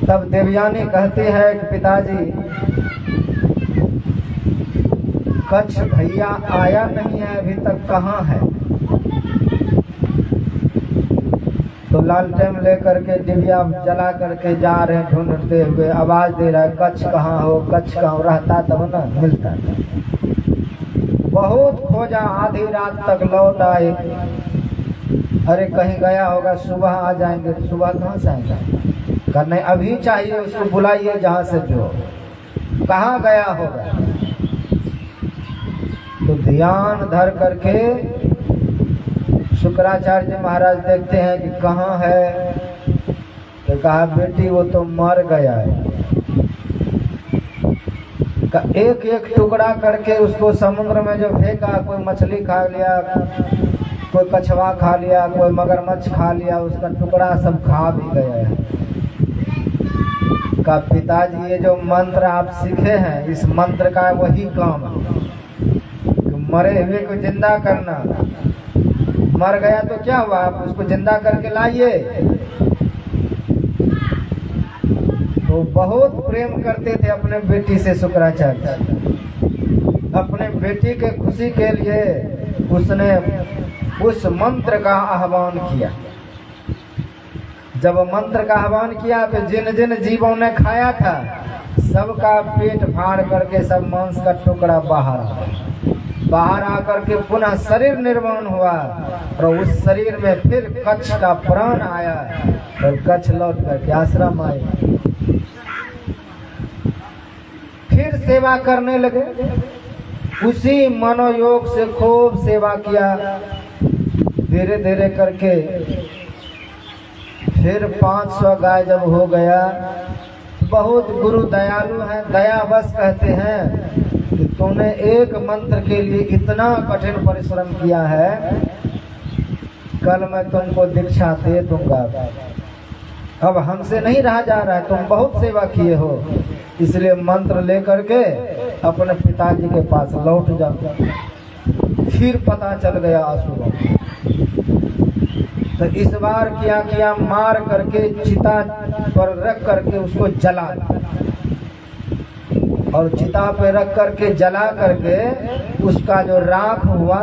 तब देवयानी कहती है कि पिताजी कच्छ भैया आया नहीं है अभी तक, कहाँ है? तो लालटेन लेकर के दिव्या जला करके जा रहे हैं, ढूंढते हुए आवाज दे रहा है कच्छ कहाँ हो, कच्छ कहाँ हो। रहता तब ना मिलता। बहुत खोजा, आधी रात तक लौट आए। अरे कहीं गया होगा, सुबह आ जाएंगे। सुबह कहाँ से आएंगे? करने अभी चाहिए, उसको बुलाइए जहां से जो कहाँ गया होगा। तो ध्यान धर करके शुक्राचार्य महाराज देखते हैं कि कहाँ है। तो कहा बेटी वो तो मर गया है। एक एक टुकड़ा करके उसको समुद्र में जो फेंका, कोई मछली खा लिया, कोई कछुआ खा लिया, कोई मगरमच्छ खा लिया, उसका टुकड़ा सब खा भी गया है। का पिताजी ये जो मंत्र आप सीखे हैं, इस मंत्र का वही काम है कि मरे हुए को जिंदा करना। मर गया तो क्या हुआ, आप उसको जिंदा करके लाइए। तो बहुत प्रेम करते थे अपने बेटी से शुक्राचार्य। अपने बेटी के खुशी के लिए उसने उस मंत्र का आह्वान किया। जब मंत्र का आह्वान किया तो जिन जिन जीवों ने खाया था सबका पेट फाड़ करके सब मांस का टुकड़ा बाहर आकर के पुनः शरीर निर्माण हुआ और उस शरीर में फिर कच्छ का प्राण आया और कच्छ लौट करके आश्रम आए। फिर सेवा करने लगे। उसी मनोयोग से खूब सेवा किया। धीरे धीरे करके फिर 500 गाय जब हो गया, बहुत गुरु दयालु हैं, दयावश कहते हैं कि तूने एक मंत्र के लिए इतना कठिन परिश्रम किया है, कल मैं तुमको दीक्षा दे दूंगा। अब हमसे नहीं रहा जा रहा है, तुम बहुत सेवा किए हो, इसलिए मंत्र लेकर के अपने पिताजी के पास लौट जाओ। फिर पता चल गया असुरों को। तो इस बार क्या किया, मार करके चिता पर रख करके उसको जला, और चिता पे रख करके जला करके उसका जो राख हुआ,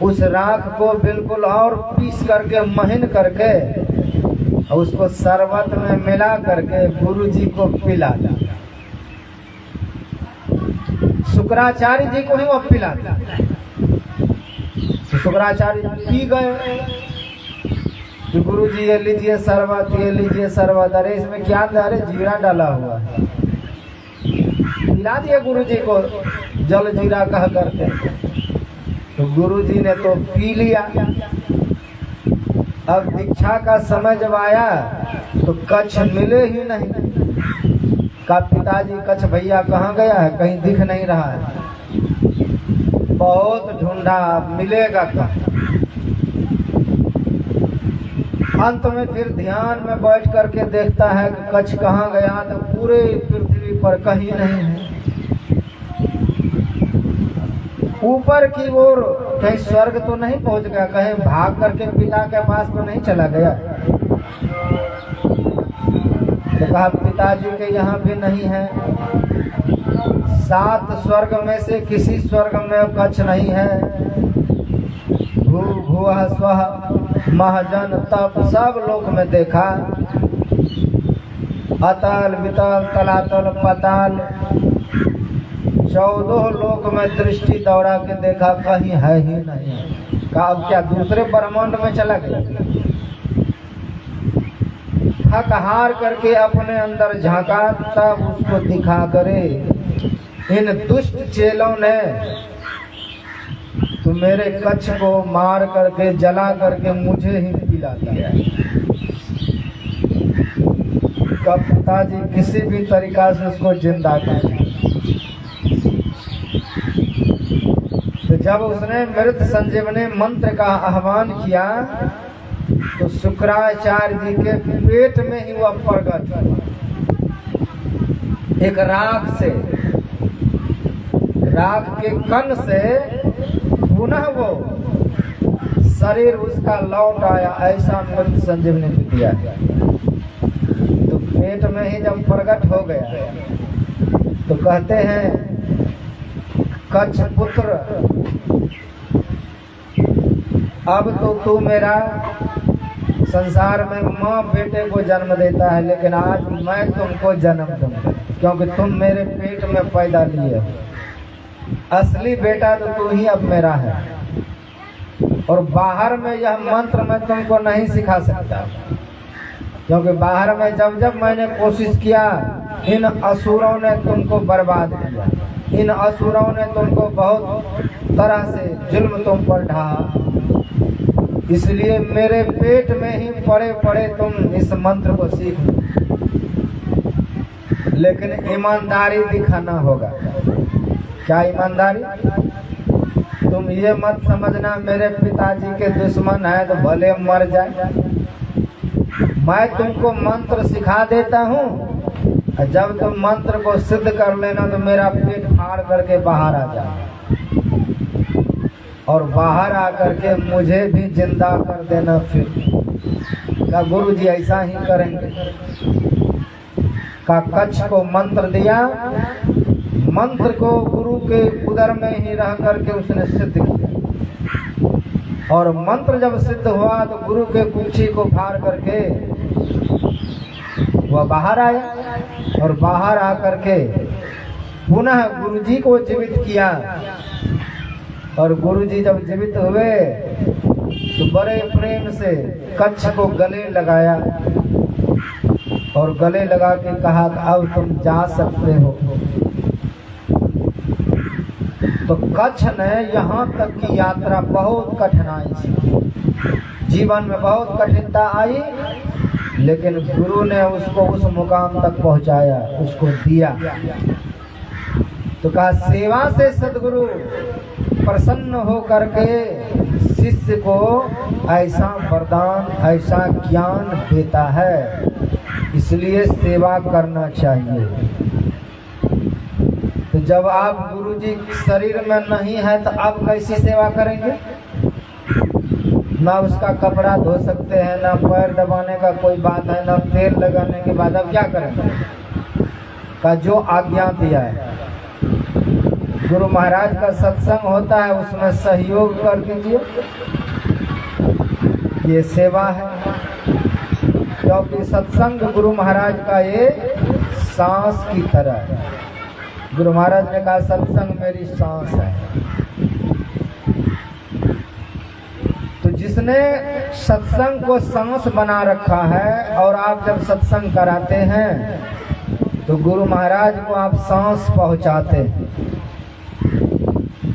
उस राख को बिल्कुल और पीस करके महीन करके उसको शरबत में मिला करके गुरुजी को पिला दिया। शुक्राचार्य जी को ही वो पिलाते। तो शुक्राचार्य पी गए कि गुरु जी ये लीजिए शरबत, ये लीजिए शरबत। अरे इसमें क्या था? अरे जीरा डाला हुआ है। पिला दिए गुरु जी को जल जीरा कह करके। तो गुरु जी ने तो पी लिया। अब दीक्षा का समय जब आया तो कच्छ मिले ही नहीं। का पिताजी कच्छ भैया कहाँ गया है? कहीं दिख नहीं रहा है। बहुत ढूंढा, मिलेगा कहाँ? अंत में फिर ध्यान में बैठ करके देखता है कि कच्छ कहाँ गया, तो पूरे पृथ्वी पर कहीं नहीं है। ऊपर की ओर कहीं स्वर्ग तो नहीं पहुंच गया, कहीं भाग करके पिता के पास तो नहीं चला गया। तो कहा पिताजी के यहाँ भी नहीं है। 7 स्वर्ग में से किसी स्वर्ग में कच्छ नहीं है। भू भुवः स्वः महजन तप सब लोक में देखा, अतल वितल तलातल पताल 14 लोक में दृष्टि दौड़ा के देखा, कहीं है ही नहीं। कहा अब क्या दूसरे ब्रह्मांड में चला गया? थक हार करके अपने अंदर झांका, तब उसको दिखा करे इन दुष्ट चेलों ने तो मेरे कच्छ को मार करके जला करके मुझे ही पिला दिया। कब पिताजी किसी भी तरीका से उसको जिंदा कर। तो जब उसने मृत संजीवनी मंत्र का आह्वान किया तो शुक्राचार्य जी के पेट में ही वह प्रकट हुआ। एक राख से, राख के कण से पुनः वो शरीर उसका लौट आया। ऐसा मृत संजीवनी विद्या है। तो पेट में ही जब प्रकट हो गया तो कहते हैं कच्छ पुत्र अब तो तू मेरा संसार में माँ बेटे को जन्म देता है, लेकिन आज मैं तुमको जन्म दूंगा क्योंकि तुम मेरे पेट में पैदा लिए हो। असली बेटा तो तू ही अब मेरा है। और बाहर में यह मंत्र मैं तुमको नहीं सिखा सकता, क्योंकि बाहर में जब जब मैंने कोशिश किया इन असुरों ने तुमको बर्बाद किया। इन असुरों ने तुमको बहुत तरह से जुल्म तुम पर ढाहा, इसलिए मेरे पेट में ही पड़े पड़े तुम इस मंत्र को सीख लो। लेकिन ईमानदारी दिखाना होगा। क्या ईमानदारी? तुम ये मत समझना मेरे पिताजी के दुश्मन है तो भले मर जाए। मैं तुमको मंत्र सिखा देता हूँ, जब तुम मंत्र को सिद्ध कर लेना तो मेरा पेट फाड़ करके बाहर आ जाए और बाहर आकर के मुझे भी जिंदा कर देना। फिर का गुरु जी ऐसा ही करेंगे। का कच्छ को मंत्र दिया, मंत्र को गुरु के उदर में ही रह करके उसने सिद्ध किया। और मंत्र जब सिद्ध हुआ तो गुरु के कुक्षी को फाड़ करके वह बाहर आया और बाहर आकर के पुनः गुरु जी को जीवित किया। और गुरु जी जब जीवित हुए तो बड़े प्रेम से कच्छ को गले लगाया और गले लगा के कहा अब तुम जा सकते हो। तो कच्छ ने यहाँ तक की यात्रा बहुत कठिनाई थी, जीवन में बहुत कठिनता आई, लेकिन गुरु ने उसको उस मुकाम तक पहुँचाया, उसको दिया। तो कहा सेवा से सदगुरु प्रसन्न हो करके शिष्य को ऐसा वरदान, ऐसा ज्ञान देता है, इसलिए सेवा करना चाहिए। तो जब आप गुरु जी शरीर में नहीं है तो आप कैसी सेवा करेंगे? ना उसका कपड़ा धो सकते हैं, ना पैर दबाने का कोई बात है, ना तेल लगाने के बाद अब क्या करेंगे? का जो आज्ञा दिया है गुरु महाराज का सत्संग होता है उसमें सहयोग कर दीजिए, ये सेवा है। क्योंकि सत्संग गुरु महाराज का ये सांस की तरह है। गुरु महाराज ने कहा सत्संग मेरी सांस है। तो जिसने सत्संग को सांस बना रखा है और आप जब सत्संग कराते हैं तो गुरु महाराज को आप सांस पहुंचाते हैं।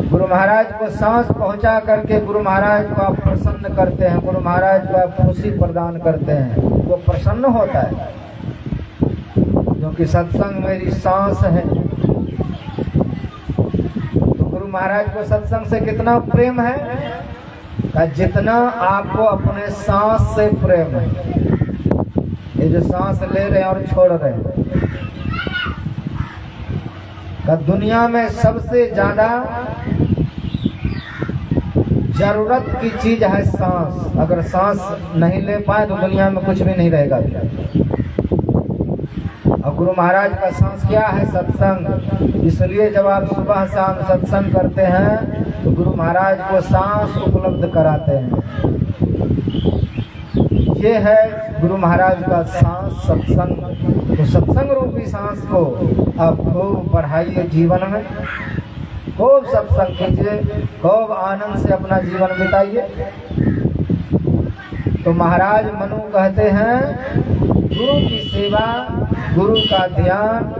गुरु महाराज को सांस पहुंचा करके गुरु महाराज को आप प्रसन्न करते हैं, गुरु महाराज को आप खुशी प्रदान करते हैं, वो प्रसन्न होता है क्योंकि सत्संग मेरी सांस है। तो गुरु महाराज को सत्संग से कितना प्रेम है का जितना आपको अपने सांस से प्रेम है। ये जो सांस ले रहे हैं और छोड़ रहे हैं का दुनिया में सबसे ज्यादा जरूरत की चीज है सांस। अगर सांस नहीं ले पाए तो दुनिया में कुछ भी नहीं रहेगा। और गुरु महाराज का सांस क्या है? सत्संग। इसलिए जब आप सुबह शाम सत्संग करते हैं तो गुरु महाराज को सांस उपलब्ध कराते हैं। ये है गुरु महाराज का सांस, सत्संग। तो सत्संग रूपी सांस को आप खूब बढ़ाइए जीवन में, खूब सत्संग कीजिए, खूब आनंद से अपना जीवन बिताइए। तो महाराज मनु कहते हैं गुरु की सेवा, गुरु का ध्यान,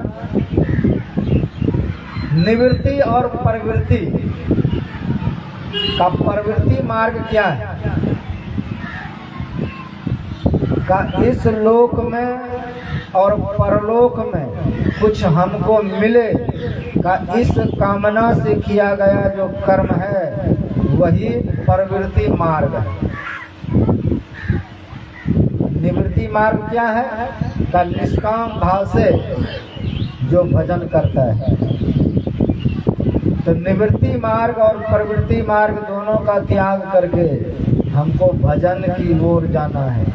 निवृत्ति और प्रवृत्ति का प्रवृत्ति मार्ग क्या है का इस लोक में और परलोक में कुछ हमको मिले का इस कामना से किया गया जो कर्म है वही प्रवृत्ति मार्ग है। निवृत्ति मार्ग क्या है का निष्काम भाव से जो भजन करता है। तो निवृत्ति मार्ग और प्रवृत्ति मार्ग दोनों का त्याग करके हमको भजन की ओर जाना है।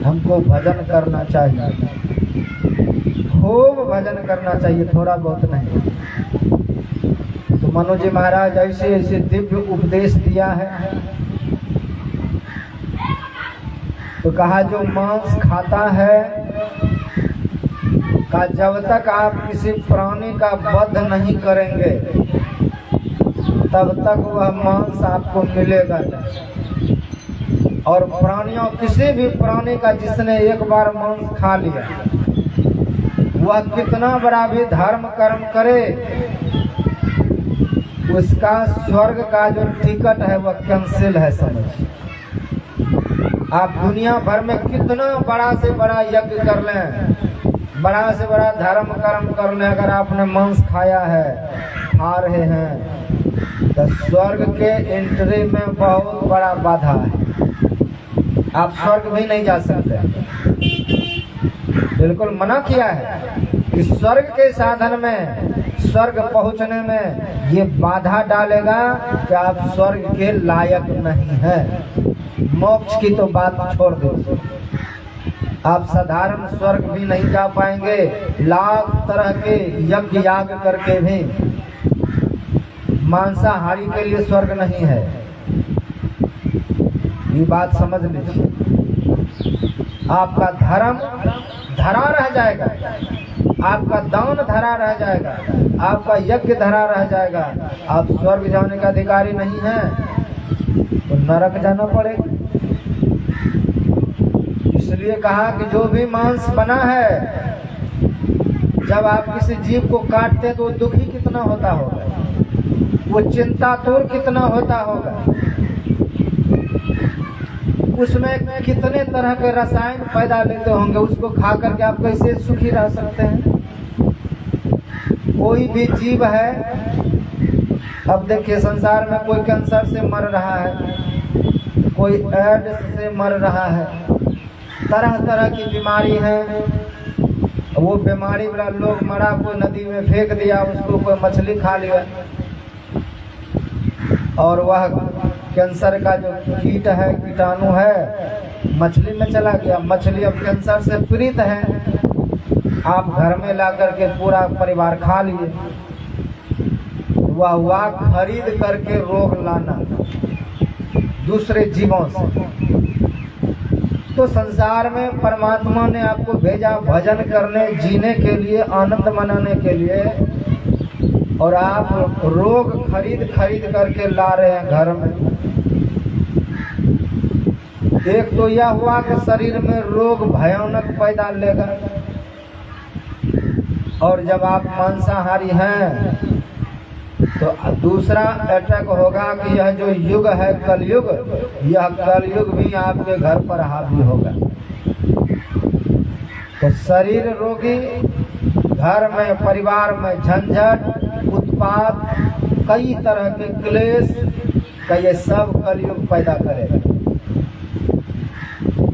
हमको भजन करना चाहिए, खूब भजन करना चाहिए, थोड़ा बहुत नहीं। तो मनु जी महाराज ऐसे ऐसे दिव्य उपदेश दिया है। तो कहा जो मांस खाता है का जब तक आप किसी प्राणी का वध नहीं करेंगे तब तक वह मांस आपको मिलेगा नहीं। और प्राणियों, किसी भी प्राणी का जिसने एक बार मांस खा लिया वह कितना बड़ा भी धर्म कर्म करे उसका स्वर्ग का जो टिकट है वह कैंसिल है। समझ, आप दुनिया भर में कितना बड़ा से बड़ा यज्ञ कर लें, बड़ा से बड़ा धर्म कर्म कर लें, अगर आपने मांस खाया है, खा रहे हैं तो स्वर्ग के एंट्री में बहुत बड़ा बाधा है। आप स्वर्ग भी नहीं जा सकते। बिल्कुल मना किया है कि स्वर्ग के साधन में, स्वर्ग पहुंचने में ये बाधा डालेगा कि आप स्वर्ग के लायक नहीं हैं। मोक्ष की तो बात छोड़ दो, आप साधारण स्वर्ग भी नहीं जा पाएंगे, लाख तरह के यज्ञ याग करके भी। मांसाहारी के लिए स्वर्ग नहीं है, ये बात समझ लीजिए। आपका धर्म धरा रह जाएगा, आपका दान धरा रह जाएगा, आपका यज्ञ धरा रह जाएगा। आप स्वर्ग जाने का अधिकारी नहीं हैं तो नरक जाना पड़ेगा। इसलिए कहा कि जो भी मांस बना है, जब आप किसी जीव को काटते हैं तो दुखी कितना होता होगा, वो चिंतातुर कितना होता होगा, उसमें कितने तरह के रसायन पैदा लेते होंगे, उसको खा करके आप कैसे सुखी रह सकते हैं। कोई भी जीव है, अब देखिए संसार में कोई कैंसर से मर रहा है, कोई एड्स से मर रहा है, तरह तरह की बीमारी है। वो बीमारी वाला लोग मरा, कोई नदी में फेंक दिया, उसको कोई मछली खा लिया और वह कैंसर का जो कीट है, कीटाणु है, मछली में चला गया। मछली अब कैंसर से पीड़ित है, आप घर में ला करके पूरा परिवार खा लिए। वह खरीद करके रोग लाना दूसरे जीवों से। तो संसार में परमात्मा ने आपको भेजा भजन करने, जीने के लिए, आनंद मनाने के लिए। और आप रोग खरीद खरीद करके ला रहे हैं घर में। एक तो यह हुआ कि शरीर में रोग भयानक पैदा लेगा, और जब आप मांसाहारी हैं तो दूसरा अटैक होगा कि यह जो युग है कलयुग, यह कलयुग भी आपके घर पर हावी होगा। तो शरीर रोगी, घर में परिवार में झंझट, उत्पात, कई तरह के क्लेश का ये सब कलयुग पैदा करेगा।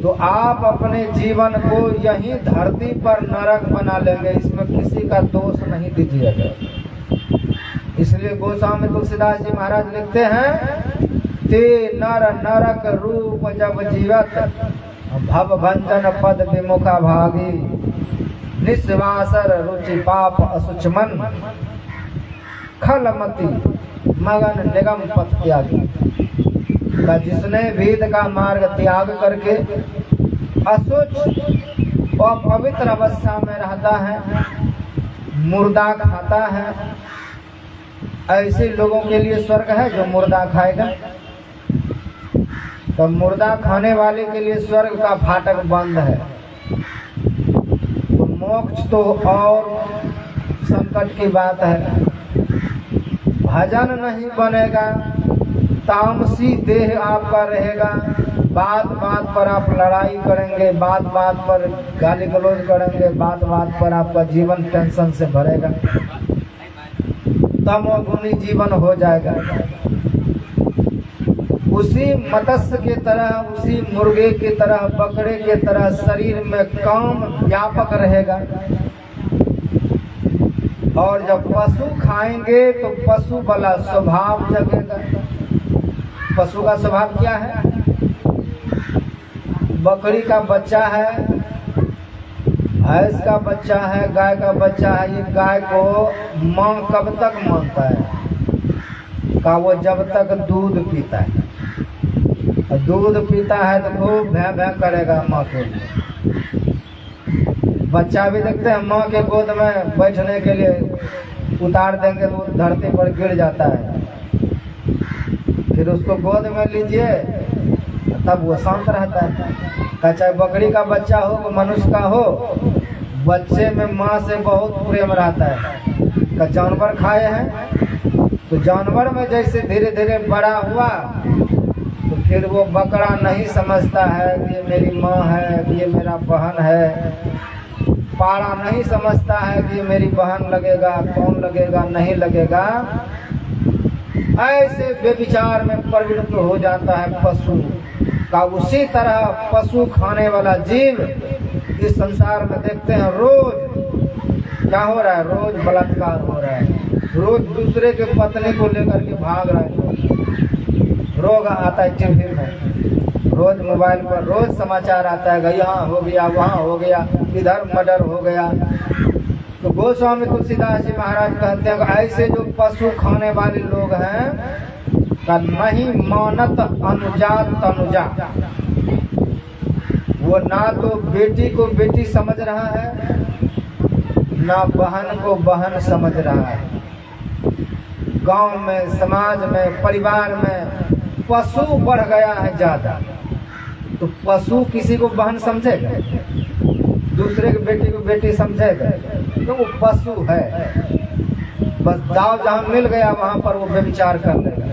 तो आप अपने जीवन को यही धरती पर नरक बना लेंगे, इसमें किसी का दोष नहीं दीजिएगा। इसलिए गोस्वामी तुलसीदास जी महाराज लिखते हैं, ते नर नरक रूप जब जीवत, भव भंजन पद विमुखा भागी, निस्वासर रुचि पाप असुच मन, खलमति मगन निगम पथ त्यागी। का जिसने वेद का मार्ग त्याग करके असुच और पवित्र अवस्था में रहता है, मुर्दा खाता है, ऐसे लोगों के लिए स्वर्ग है जो मुर्दा खाएगा। तो मुर्दा खाने वाले के लिए स्वर्ग का फाटक बंद है। तो मोक्ष तो और संकट की बात है। भजन नहीं बनेगा, तामसी देह आपका रहेगा, बात बात पर आप लड़ाई करेंगे, बात बात पर गाली गलौज करेंगे, बात बात पर आपका जीवन टेंशन से भरेगा, तमोगुणी जीवन हो जाएगा। उसी मत्स्य के तरह, उसी मुर्गे की तरह, बकरे के तरह शरीर में काम व्यापक रहेगा। और जब पशु खाएंगे तो पशु वाला स्वभाव जगेगा। पशु का स्वभाव क्या है? बकरी का बच्चा है, भैंस का बच्चा है, गाय का बच्चा है। ये गाय को माँ कब तक मानता है? का वो जब तक दूध पीता है। दूध पीता है तो खूब भैं भैं करेगा माँ के लिए। बच्चा भी देखते हैं माँ के गोद में बैठने के लिए उतार देंगे तो धरती पर गिर जाता है। फिर उसको गोद में लीजिए तब वो शांत रहता है। चाहे बकरी का बच्चा हो कि मनुष्य का हो, बच्चे में माँ से बहुत प्रेम रहता है। का जानवर खाए हैं तो जानवर में जैसे धीरे धीरे बड़ा हुआ तो फिर वो बकरा नहीं समझता है कि ये मेरी माँ है, कि ये मेरा बहन है। पाड़ा नहीं समझता है कि ये मेरी बहन लगेगा, कौन लगेगा, नहीं लगेगा। ऐसे बेविचार में प्रवृत्त हो जाता है पशु का। उसी तरह पशु खाने वाला जीव इस संसार में देखते हैं रोज क्या हो रहा है, रोज बलात्कार हो रहा है, रोज दूसरे के पत्नी को लेकर के भाग रहे हैं। रोग आता है टीवी में, रोज मोबाइल पर रोज समाचार आता है, यहाँ हो गया, वहाँ हो गया, इधर मर्डर हो गया। तो गोस्वामी तुलसीदास जी महाराज कहते हैं कि ऐसे जो पशु खाने वाले लोग हैं का नहीं मानत अनुजात तनुजा। वो ना तो बेटी को बेटी समझ रहा है, ना बहन को बहन समझ रहा है। गांव में, समाज में, परिवार में पशु बढ़ गया है ज्यादा। तो पशु किसी को बहन समझेगा? दूसरे की बेटी को बेटी समझेगा? तो वो पशु है। बस दाव जहाँ मिल गया वहाँ पर वो व्यभिचार कर लेगा,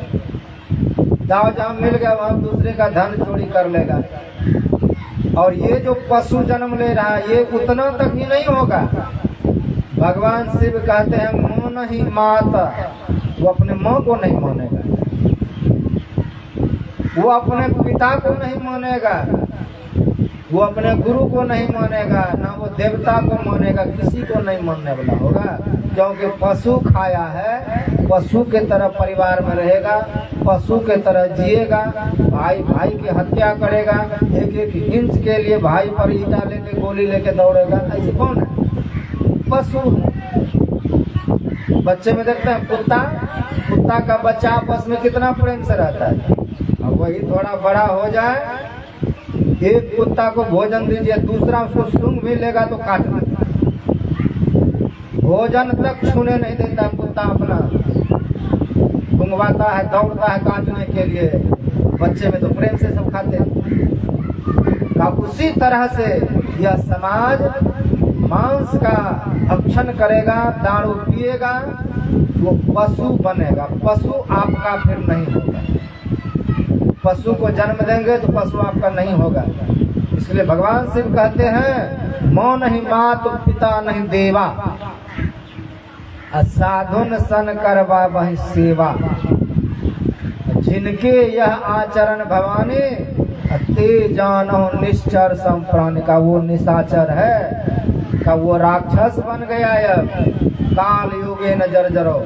दाव जहाँ मिल गया वहाँ दूसरे का धन चोरी कर लेगा। और ये जो पशु जन्म ले रहा है ये उतना तक ही नहीं होगा। भगवान शिव कहते हैं मोन ही माता, वो अपने माँ को नहीं मानेगा, वो अपने पिता को नहीं मानेगा, वो अपने गुरु को नहीं मानेगा, ना वो देवता को मानेगा, किसी को नहीं मानने वाला होगा। क्योंकि पशु खाया है, पशु के तरह परिवार में रहेगा, पशु के तरह जिएगा, भाई भाई की हत्या करेगा, एक एक इंच के लिए भाई पर ईटा लेके गोली लेके दौड़ेगा। ऐसे कौन है? पशु। बच्चे में देखते हैं कुत्ता, कुत्ता का बच्चा आपस में कितना प्रेम से रहता है। अब वही थोड़ा बड़ा हो जाए, एक कुत्ता को भोजन दीजिए, दूसरा उसको सूंघ भी लेगा तो काट देगा। भोजन तक छूने नहीं देता कुत्ता अपना, गुंगवाता है, दौड़ता है काटने के लिए। बच्चे में तो प्रेम से सब खाते हैं। उसी तरह से यह समाज मांस का भक्षण करेगा, दारू पिएगा, वो पशु बनेगा। पशु आपका फिर नहीं होगा। पशु को जन्म देंगे तो पशु आपका नहीं होगा। इसलिए भगवान शिव कहते हैं, मौ नहीं मात पिता नहीं देवा, साधुन सन करवा वही सेवा। जिनके यह आचरण भवानी, ते जानो निश्चर संप्राण का वो निशाचर है, का वो राक्षस बन गया। अब काल युगे न जर्जरो,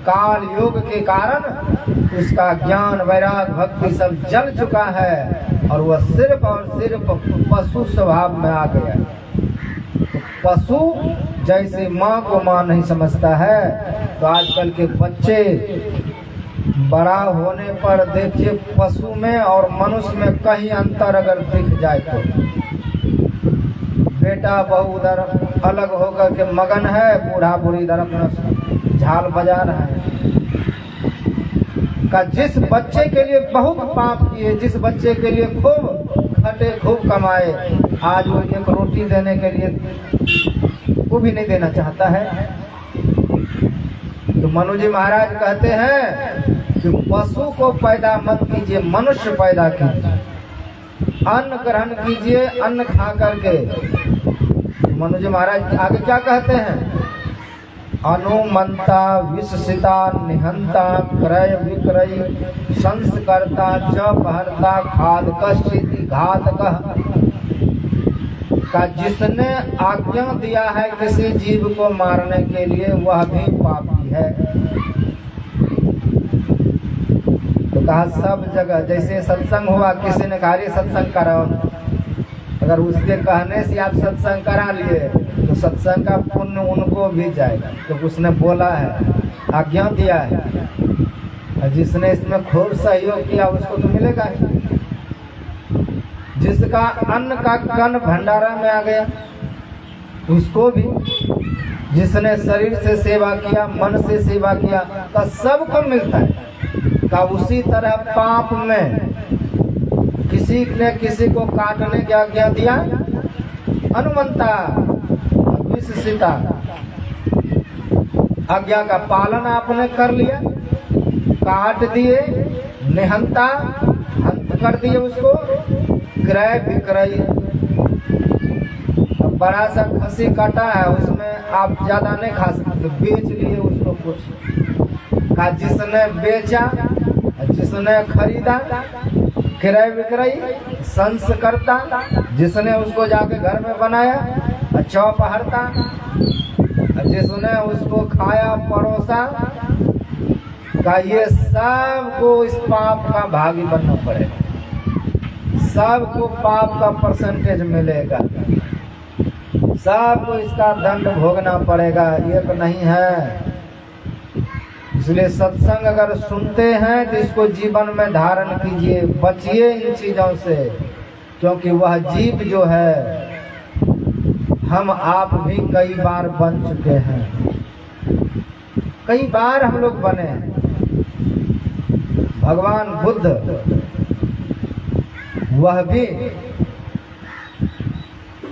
काल युग के कारण उसका ज्ञान वैराग भक्ति सब जल चुका है और वह सिर्फ और सिर्फ पशु स्वभाव में आ गया। तो पशु जैसे माँ को माँ नहीं समझता है, तो आजकल के बच्चे बड़ा होने पर देखिए पशु में और मनुष्य में कहीं अंतर अगर दिख जाए तो बेटा बहू उधर अलग होकर के मगन है, बूढ़ा बूढ़ी इधर अपना झाल बजा रहा है। का जिस बच्चे के लिए बहुत पाप किए, जिस बच्चे के लिए खूब खटे खूब कमाए, आज वो एक रोटी देने के लिए वो भी नहीं देना चाहता है। तो मनु जी महाराज कहते हैं कि पशु को पैदा मत कीजिए, मनुष्य पैदा कीजिए, अन्न ग्रहण कीजिए, अन्न खा करके। मनु जी महाराज आगे क्या कहते हैं, अनुमंता विषसिता निहंता क्रय विक्रय संस्कर्ता च बहरता खादकश्चिति घातकः। का जिसने आज्ञा दिया है किसी जीव को मारने के लिए वह भी पापी है। तो कहा सब जगह, जैसे सत्संग हुआ, किसी ने कहा सत्संग कराओ, अगर उसके कहने से आप सत्संग करा लिए तो सत्संग का पुण्य उनको भी जाएगा, तो उसने बोला है, आज्ञा दिया है। और जिसने इसमें खूब सहयोग किया उसको तो मिलेगा ही। जिसका अन्न का कण भंडारा में आ गया उसको भी, जिसने शरीर से सेवा किया, मन से सेवा किया, तो सबको मिलता है। का उसी तरह पाप में किसी ने किसी को काटने की आज्ञा दिया, अनुमंता विषसिता, आज्ञा का पालन आपने कर लिया, काट दिए, निहंता हंत कर दिए उसको, क्रय विक्रय, बड़ा सा खसी काटा है उसमें आप ज्यादा नहीं खा सकते, बेच लिए उसको कुछ। का जिसने बेचा, जिसने खरीदा, क्रय विक्रय, संस्कर्ता, जिसने उसको जाके घर में बनाया, चौपहरता, जिसने उसको खाया परोसा, का ये सबको इस पाप का भागी बनना पड़ेगा। सबको पाप का परसेंटेज मिलेगा, सबको इसका दंड भोगना पड़ेगा, एक नहीं है। इसलिए सत्संग अगर सुनते हैं तो इसको जीवन में धारण कीजिए, बचिए इन चीजों से, क्योंकि वह जीव जो है हम आप भी कई बार बन चुके हैं, कई बार हम लोग बने। भगवान बुद्ध वह भी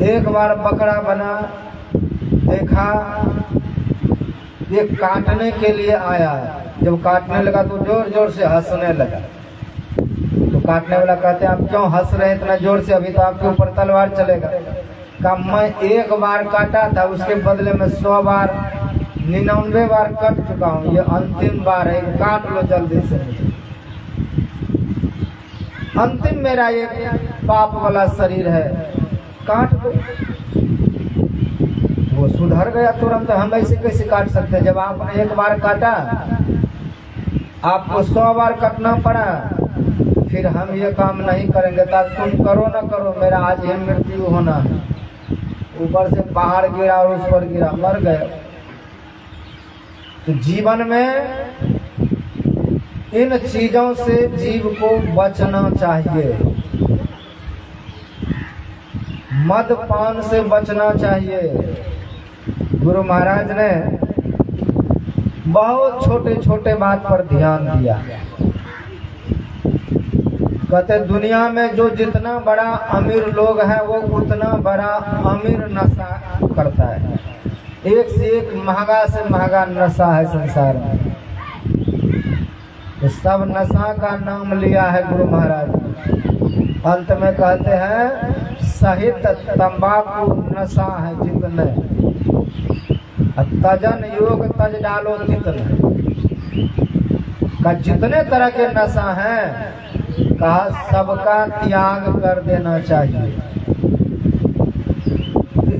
एक बार बकरा बना, देखा, ये काटने के लिए आया। जब काटने लगा तो जोर जोर से हंसने लगा। तो काटने वाला कहते हैं आप क्यों हंस रहे हैं इतना जोर से, अभी तो आपके ऊपर तलवार चलेगा। का मैं एक बार काटा था, उसके बदले में 100 बार 99 बार कट चुका हूँ, ये अंतिम बार है, काट लो जल्दी से। अंतिम मेरा एक पाप वाला शरीर है, काट दो। वो सुधर गया तुरंत। हम ऐसे कैसे काट सकते हैं? जब आपने एक बार काटा, आपको 100 बार कटना पड़ा, फिर हम ये काम नहीं करेंगे। ताकि तुम करो ना करो, मेरा आज ही मृत्यु होना है। ऊपर से पहाड़ गिरा और उस पर गिरा, मर गए। तो जीवन में इन चीजों से जीव को बचना चाहिए। मदपान से बचना चाहिए, गुरु महाराज ने बहुत छोटे छोटे बात पर ध्यान दिया। कहते दुनिया में जो जितना बड़ा अमीर लोग हैं वो उतना बड़ा अमीर नशा करता है। एक से एक महंगा से महंगा नशा है संसार में। इस सब नशा का नाम लिया है गुरु महाराज। अंत में कहते हैं सहित तंबाकू नशा है जितने, तजन योग तज डालो जितने का, जितने तरह के नशा हैं कहा सबका त्याग कर देना चाहिए।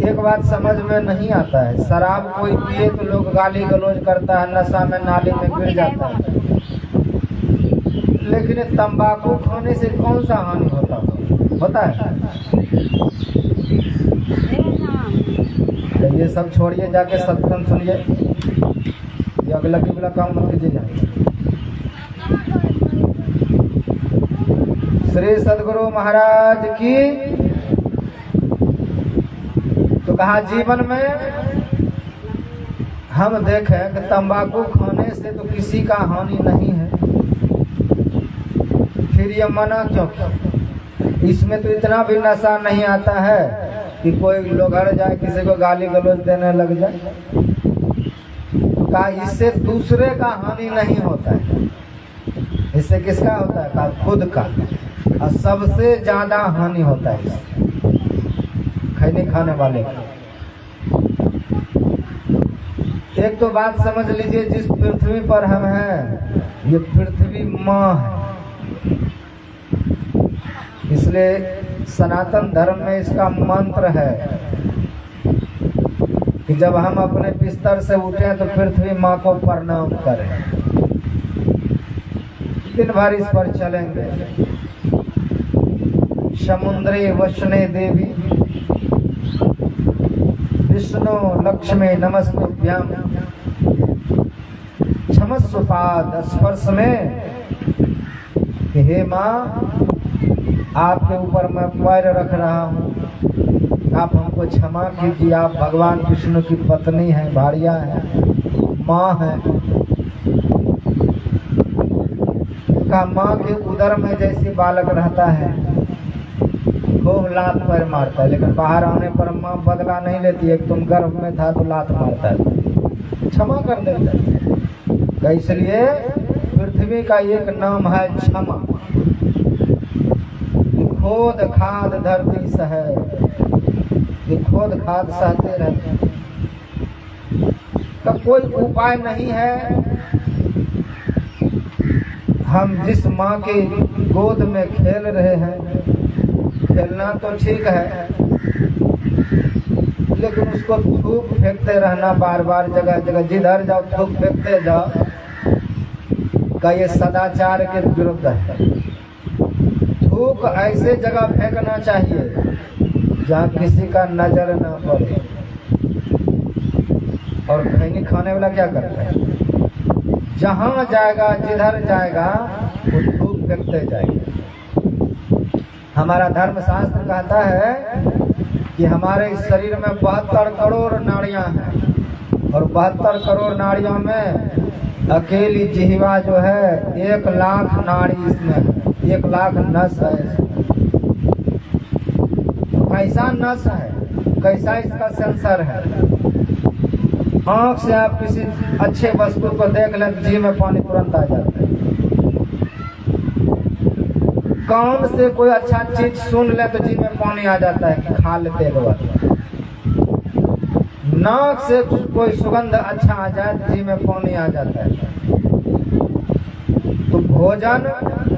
एक बात समझ में नहीं आता है, शराब कोई पिए तो लोग गाली गलौज करता है, नशा में नाली में गिर जाता है, लेकिन तंबाकू खाने से कौन सा हानि होता है? तो ये सब छोड़िए, जाके सत्संग सुनिए, ये अगला किबला काम मत कीजिए। जाए श्री सद्गुरु महाराज की। तो कहा जीवन में हम देखें कि तंबाकू खाने से तो किसी का हानि नहीं है, फिर ये मना क्यों? इसमें तो इतना भी नशा नहीं आता है कि कोई लोगड़ जाए, किसी को गाली गलौज देने लग जाए। कहा इससे दूसरे का हानि नहीं होता है, इससे किसका होता है? कहा खुद का, और सबसे ज्यादा हानि होता है खैनी खाने वाले का। एक तो बात समझ लीजिए, जिस पृथ्वी पर हम हैं ये पृथ्वी माँ है, इसलिए सनातन धर्म में इसका मंत्र है कि जब हम अपने बिस्तर से उठें तो पृथ्वी माँ को प्रणाम करें। दिन भर इस पर चलेंगे। समुद्रे वशने देवी विष्णु लक्ष्मी नमस्तुभ्यं क्षमस्व पाद स्पर्श में, हे माँ आपके ऊपर मैं पैर रख रहा हूँ, आप हमको क्षमा कीजिए। आप भगवान विष्णु की पत्नी हैं, भारिया हैं, माँ हैं। का माँ के उदर में जैसे बालक रहता है खूब लात पैर मारता है, लेकिन बाहर आने पर माँ बदला नहीं लेती है। तुम गर्भ में था तो लात मारता है, क्षमा कर देता है। इसलिए पृथ्वी का एक नाम है क्षमा। खोद खाद धरती सहे, ये खोद खाद सहते रहते। तो कोई उपाय नहीं है। हम जिस माँ के गोद में खेल रहे हैं, खेलना तो ठीक है, लेकिन उसको थूक फेंकते रहना बार बार, जगह जगह जिधर जाओ थूक फेंकते जाओ, का ये सदाचार के विरुद्ध है। थूक ऐसे जगह फेंकना चाहिए जहाँ किसी का नजर न पड़े। और खैनी खाने वाला क्या करता है? जहाँ जाएगा जिधर जाएगा वो थूक फेंकते जाएगा। हमारा धर्मशास्त्र कहता है कि हमारे इस शरीर में 72 करोड़ नाड़ियां हैं, और 72 करोड़ नाड़ियों में अकेली जिह्वा जो है 1 लाख नाड़ी इसमें है, 1 लाख नस है। कैसा नस है, कैसा इसका सेंसर है। आँख से आप किसी अच्छे वस्तु को देख लें, जी में पानी तुरंत आ जाता है। कान से कोई अच्छा चीज सुन ले तो जी में पानी आ जाता है, खा लेते हैं लोग। नाक से कोई सुगंध अच्छा आ जाए तो जी में पानी आ जाता है। तो भोजन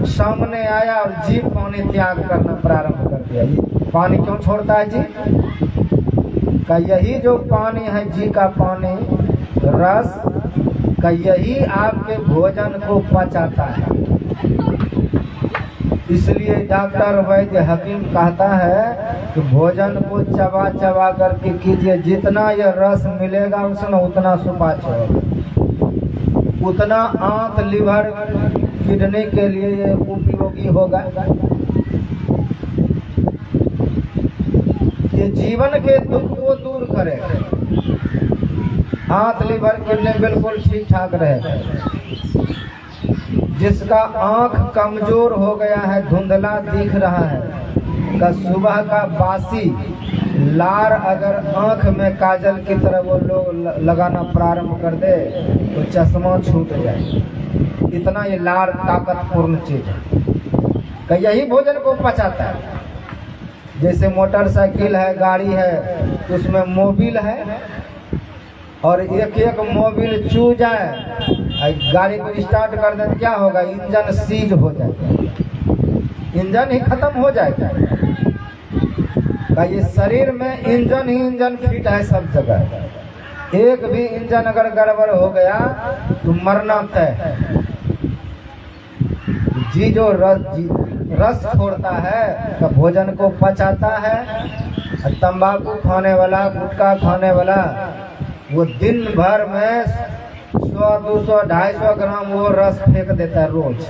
सामने आया और जी पानी त्याग करना प्रारंभ कर दिया। पानी क्यों छोड़ता है जी? का यही जो पानी है, जी का पानी रस का, यही आपके भोजन को पचाता है। इसलिए डॉक्टर वैद्य हकीम कहता है कि भोजन को चबा चबा करके कीजिए, जितना यह रस मिलेगा उसमें उतना सुपाच्य होगा, उतना आंत लीवर किडनी के लिए ये उपयोगी होगा। ये जीवन के दुख को दूर करेगा। हाथ लीवर किडनी बिल्कुल ठीक ठाक रहेगा। जिसका आंख कमजोर हो गया है, धुंधला दिख रहा है, का सुबह का बासी लार अगर आंख में काजल की तरह वो लोग लगाना प्रारंभ कर दे तो चश्मा छूट जाए। इतना ये लार ताकतपूर्ण चीज है कि यही भोजन को पचाता है। जैसे मोटरसाइकिल है, गाड़ी है, उसमें मोबिल है और एक एक मोबिल चू जाए, गाड़ी को स्टार्ट कर दे, क्या होगा? इंजन सीज हो जाएगा, इंजन ही खत्म हो जाएगा। ये शरीर में इंजन ही इंजन फिट है सब जगह। एक भी इंजन अगर गड़बड़ हो गया तो मरना तय है। जी जो रस छोड़ता है तो भोजन को पचाता है। तंबाकू खाने वाला, गुटखा खाने वाला, वो दिन भर में 100, 200, 250 ग्राम वो रस फेंक देता है रोज।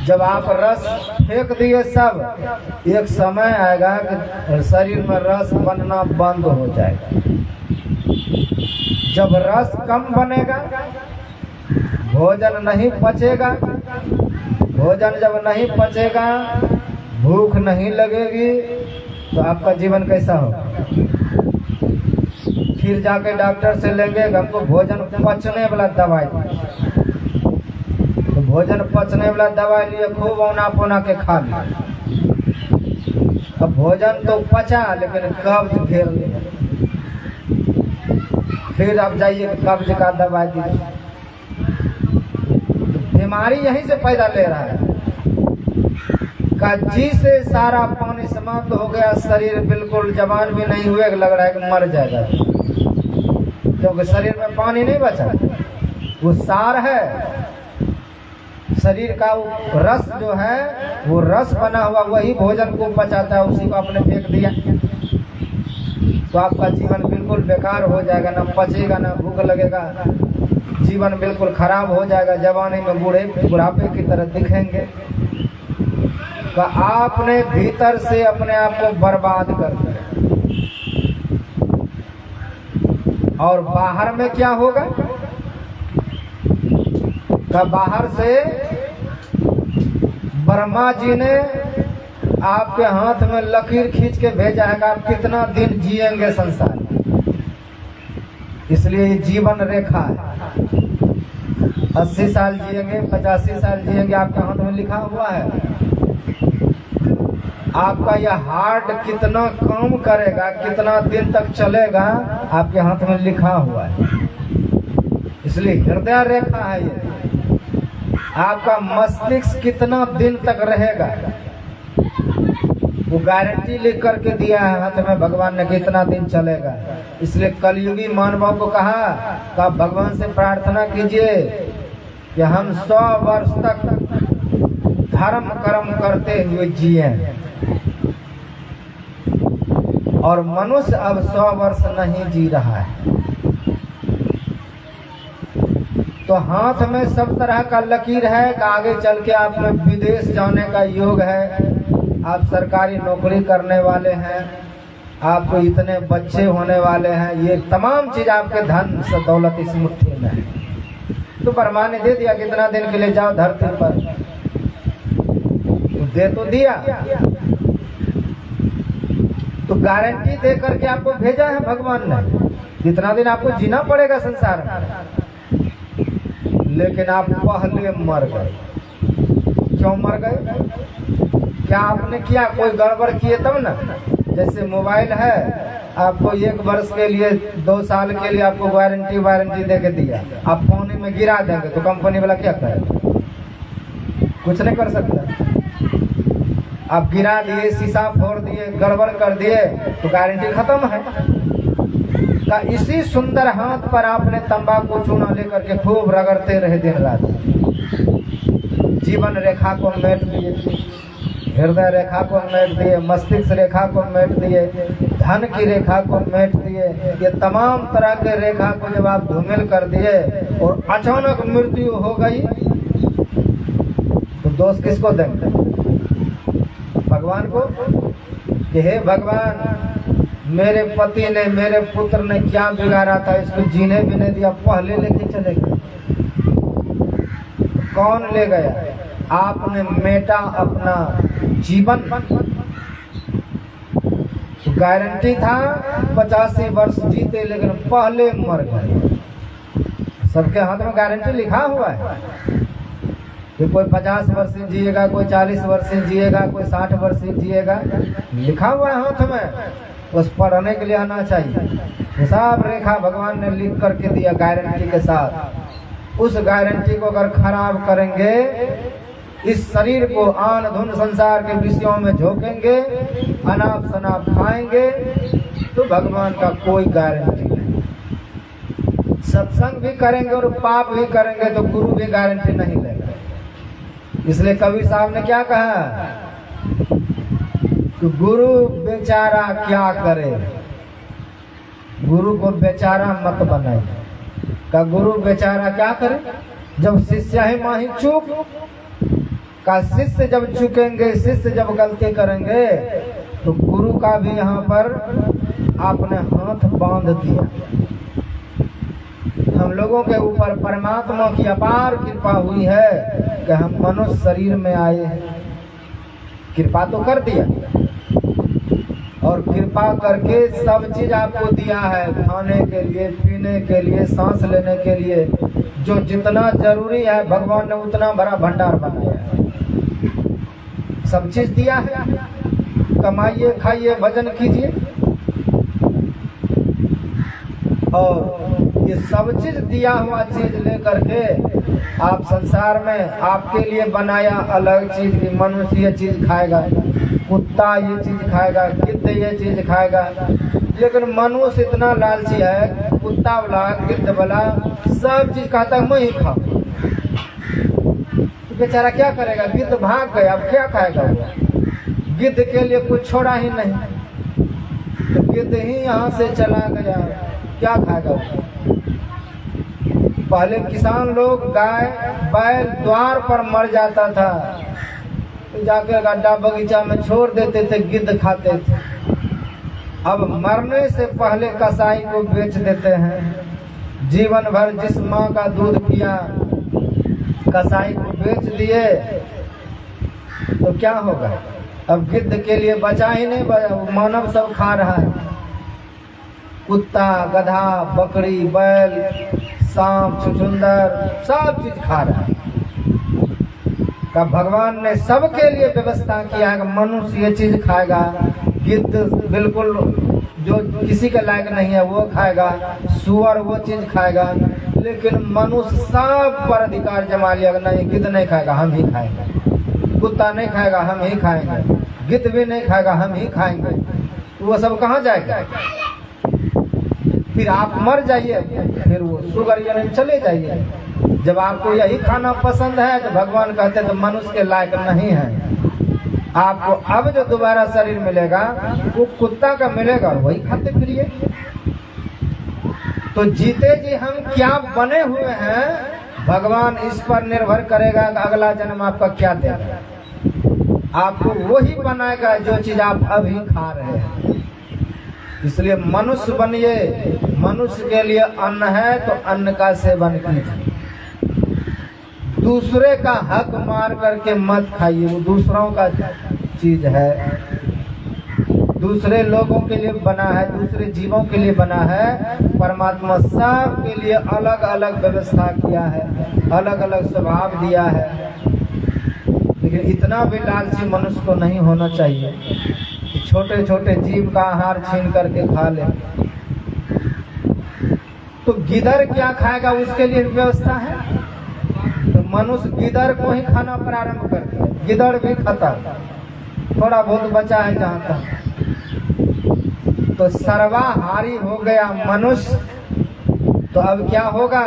जब आप रस फेंक दिए सब, एक समय आएगा कि शरीर में रस बनना बंद हो जाएगा। जब रस कम बनेगा, भोजन नहीं पचेगा। भोजन जब नहीं पचेगा, भूख नहीं लगेगी, तो आपका जीवन कैसा होगा? फिर जाके डॉक्टर से लेंगे, हमको भोजन पचने वाला दवाई। तो भोजन पचने वाला दवाई लिए खूब औना पोना के खा लिया। अब भोजन तो पचा लेकिन कब्ज घेर लिया। फिर अब जाइए कब्ज का दवाई दीजिए। बीमारी यहीं से पैदा ले रहा है। जी से सारा पानी समाप्त हो गया, शरीर बिल्कुल जवान भी नहीं हुए, लग रहा है कि मर जाएगा, क्योंकि शरीर में पानी नहीं बचा। वो सार है शरीर का, वो रस जो है, वो रस बना हुआ वही भोजन को पचाता है, उसी को आपने फेंक दिया तो आपका जीवन बिल्कुल बेकार हो जाएगा। ना पचेगा, ना भूख लगेगा, जीवन बिल्कुल खराब हो जाएगा। जवानी में बुढ़ापे की तरह दिखेंगे। तो आपने भीतर से अपने आप को बर्बाद कर दिया। और बाहर में क्या होगा? का बाहर से ब्रह्मा जी ने आपके हाथ में लकीर खींच के भेजा है कि आप कितना दिन जिएंगे संसार में। इसलिए ये जीवन रेखा है। 80 साल जिएंगे, 85 साल जिएंगे, आपके हाथ में लिखा हुआ है। आपका यह हार्ट कितना काम करेगा, कितना दिन तक चलेगा, आपके हाथ में लिखा हुआ है। इसलिए हृदय रेखा है ये। आपका मस्तिष्क कितना दिन तक रहेगा, वो गारंटी लिख करके दिया है हाथ में भगवान ने, कितना दिन चलेगा। इसलिए कलयुगी मानवों को कहा कि आप भगवान से प्रार्थना कीजिए कि हम 100 वर्ष तक धर्म कर्म करते हुए जिए। और मनुष्य अब 100 वर्ष नहीं जी रहा है। तो हाथ में सब तरह का लकीर है कि आगे चल के आप में विदेश जाने का योग है, आप सरकारी नौकरी करने वाले हैं, आपको इतने बच्चे होने वाले हैं, ये तमाम चीज आपके धन से दौलत इस मुट्ठी में है। तो ब्रह्मा ने दे दिया, कितना दिन के लिए जाओ धरती पर, तो दे तो दिया। तो गारंटी दे करके आपको भेजा है भगवान ने, कितना दिन आपको जीना पड़ेगा संसार में। लेकिन आप पहले मर गए। क्यों मर गए? क्या आपने किया? कोई गड़बड़ किए तब ना। जैसे मोबाइल है, आपको 1 वर्ष के लिए, 2 साल के लिए आपको वारंटी दे के दिया, आप पानी में गिरा देंगे तो कंपनी वाला क्या करेगा? कुछ नहीं कर सकता। आप गिरा दिए, शीशा फोड़ दिए, गड़बड़ कर दिए तो गारंटी खत्म है। का इसी सुंदर हाथ पर आपने तंबाकू चूना लेकर के खूब रगड़ते रहे दिन रात। जीवन रेखा को मेट दिए, हृदय रेखा को मेट दिए, मस्तिष्क रेखा को मेट दिए, धन की रेखा को मेट दिए। ये तमाम तरह के रेखा को जब आप धूमिल कर दिए और अचानक मृत्यु हो गई तो दोष किसको देंगे? भगवान को कि हे भगवान, मेरे पति ने, मेरे पुत्र ने क्या बिगाड़ा था, इसको जीने भी नहीं दिया, पहले लेके चले गए। कौन ले गया? आपने मेटा अपना जीवन। गारंटी था 85 वर्ष जीते, लेकिन पहले मर गए। सबके हाथ में गारंटी लिखा हुआ है कि कोई 50 वर्ष जिएगा, कोई 40 वर्ष जिएगा, कोई 60 वर्ष जिएगा, लिखा हुआ है हाथ में। बस पढ़ने के लिए आना चाहिए। हिसाब रेखा भगवान ने लिख करके दिया गारंटी के साथ। उस गारंटी को अगर खराब करेंगे, इस शरीर को आन धुन संसार के विषयों में झोंकेंगे, अनाप शनाप खाएंगे, तो भगवान का कोई गारंटी नहीं। सत्संग भी करेंगे और पाप भी करेंगे तो गुरु भी गारंटी नहीं लेगा। इसलिए कबीर साहब ने क्या कहा कि गुरु बेचारा क्या करे, गुरु को बेचारा मत बनाइए। का गुरु बेचारा क्या करे? जब शिष्य ही माही चूक का, शिष्य जब चूकेंगे, शिष्य जब गलती करेंगे, तो गुरु का भी यहाँ पर आपने हाथ बांध दिया। हम लोगों के ऊपर परमात्मा की अपार कृपा हुई है कि हम मनुष्य शरीर में आए हैं। कृपा तो कर दिया, और कृपा करके सब चीज आपको दिया है, खाने के लिए, पीने के लिए, सांस लेने के लिए। जो जितना जरूरी है भगवान ने उतना बड़ा भंडार बनाया है। सब चीज दिया है। कमाइए, खाइए, भजन कीजिए, और ये सब चीज दिया हुआ चीज लेकर के आप संसार में आपके लिए बनाया अलग चीज की। मनुष्य ये चीज खाएगा, कुत्ता ये चीज खाएगा, गिद्ध ये चीज खाएगा, लेकिन मनुष्य इतना लालची है, कुत्ता वाला, गिद्ध वाला सब चीज खाता है, मैं ही खाऊं। बेचारा क्या करेगा? गिद्ध भाग गया, अब क्या खाएगा वो? गिद्ध के लिए कुछ छोड़ा ही नहीं, तो गिद्ध ही यहाँ से चला गया, क्या खाएगा वो? पहले किसान लोग गाय बैल द्वार पर मर जाता था तो जाके गड्ढा बगीचा में छोड़ देते थे, गिद्ध खाते थे। अब मरने से पहले कसाई को बेच देते हैं। जीवन भर जिस माँ का दूध पिया, कसाई को बेच दिए तो क्या होगा? अब गिद्ध के लिए बचा ही नहीं, मानव सब खा रहा है। कुत्ता, गधा, बकरी, बैल, सांप, छुछुंदर सब चीज खा रहा है। का भगवान ने सबके लिए व्यवस्था किया है कि मनुष्य ये चीज खाएगा, गिद्ध बिल्कुल जो किसी के लायक नहीं है वो खाएगा, सुअर वो चीज खाएगा, लेकिन मनुष्य सब पर अधिकार जमा लिया। नहीं, गिद्ध नहीं खाएगा, हम ही खाएंगे। कुत्ता नहीं खाएगा, हम ही खाएंगे। गिद्ध भी नहीं खाएगा, हम ही खाएंगे। वो सब कहाँ जाएगा? फिर आप मर जाइए, फिर वो शुगर यानी चले जाइए। जब आपको यही खाना पसंद है तो भगवान कहते हैं तो मनुष्य के लायक नहीं है। आपको अब जो दोबारा शरीर मिलेगा वो कुत्ता का मिलेगा, वही खाते फिरिए। तो जीते जी हम क्या बने हुए हैं, भगवान इस पर निर्भर करेगा कि अगला जन्म आपका क्या देगा। आपको वही बनाएगा जो चीज आप अभी खा रहे हैं। इसलिए मनुष्य बनिए। मनुष्य के लिए अन्न है तो अन्न का सेवन कीजिए। दूसरे का हक मार करके मत खाइए, वो दूसरों का चीज है, दूसरे लोगों के लिए बना है, दूसरे जीवों के लिए बना है। परमात्मा सब के लिए अलग अलग व्यवस्था किया है, अलग अलग स्वभाव दिया है। लेकिन इतना भी लालची मनुष्य को नहीं होना चाहिए कि छोटे छोटे जीव का आहार छीन करके खा ले। तो गिदड़ क्या खाएगा उसके लिए व्यवस्था है। तो मनुष्य गिदड़ को ही खाना प्रारंभ कर दिया, गिदड़ भी खाता, थोड़ा बहुत बचा है जहाँ तक। तो सर्वाहारी हो गया मनुष्य। तो अब क्या होगा?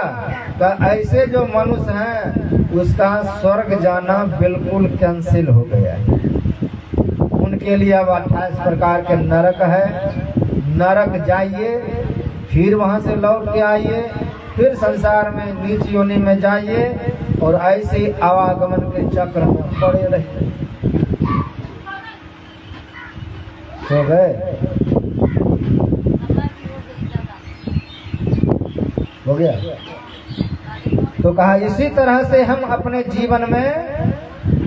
तो ऐसे जो मनुष्य हैं उसका स्वर्ग जाना बिल्कुल कैंसिल हो गया है। उनके लिए अब 28 प्रकार के नरक है। नरक जाइए, फिर वहां से लौट के आइए, फिर संसार में नीच योनि में जाइए, और ऐसे आवागमन के चक्र में पड़े रहिए। सो गए। हो गया। तो कहा इसी तरह से हम अपने जीवन में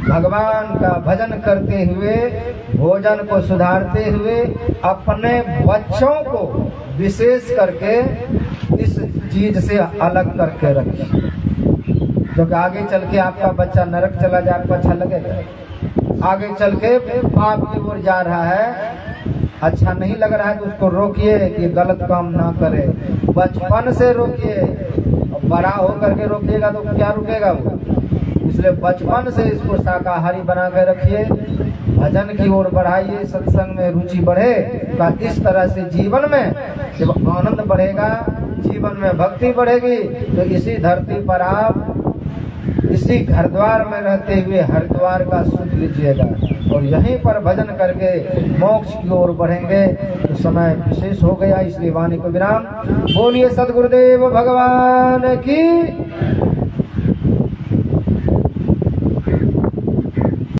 भगवान का भजन करते हुए, भोजन को सुधारते हुए, अपने बच्चों को विशेष करके इस चीज से अलग करके रखें। क्योंकि आगे चल के आपका बच्चा नरक चला जाए, आपको अच्छा लगेगा? आगे चल के पाप की ओर जा रहा है, अच्छा नहीं लग रहा है तो उसको रोकिए कि गलत काम ना करे। बचपन से रोकिए, बड़ा होकर के रोकिएगा तो क्या रुकेगा वो। इसलिए बचपन से इसको शाकाहारी बना के रखिए, भजन की ओर बढ़ाइए, सत्संग में रुचि बढ़े। तो इस तरह से जीवन में जब आनंद बढ़ेगा, जीवन में भक्ति बढ़ेगी, तो इसी धरती पर आप इसी घर द्वार में रहते हुए हरिद्वार का सुख लीजिएगा और यहीं पर भजन करके मोक्ष की ओर बढ़ेंगे। तो समय विशेष हो गया, इसलिए वाणी को विराम। बोलिए सद्गुरुदेव भगवान की।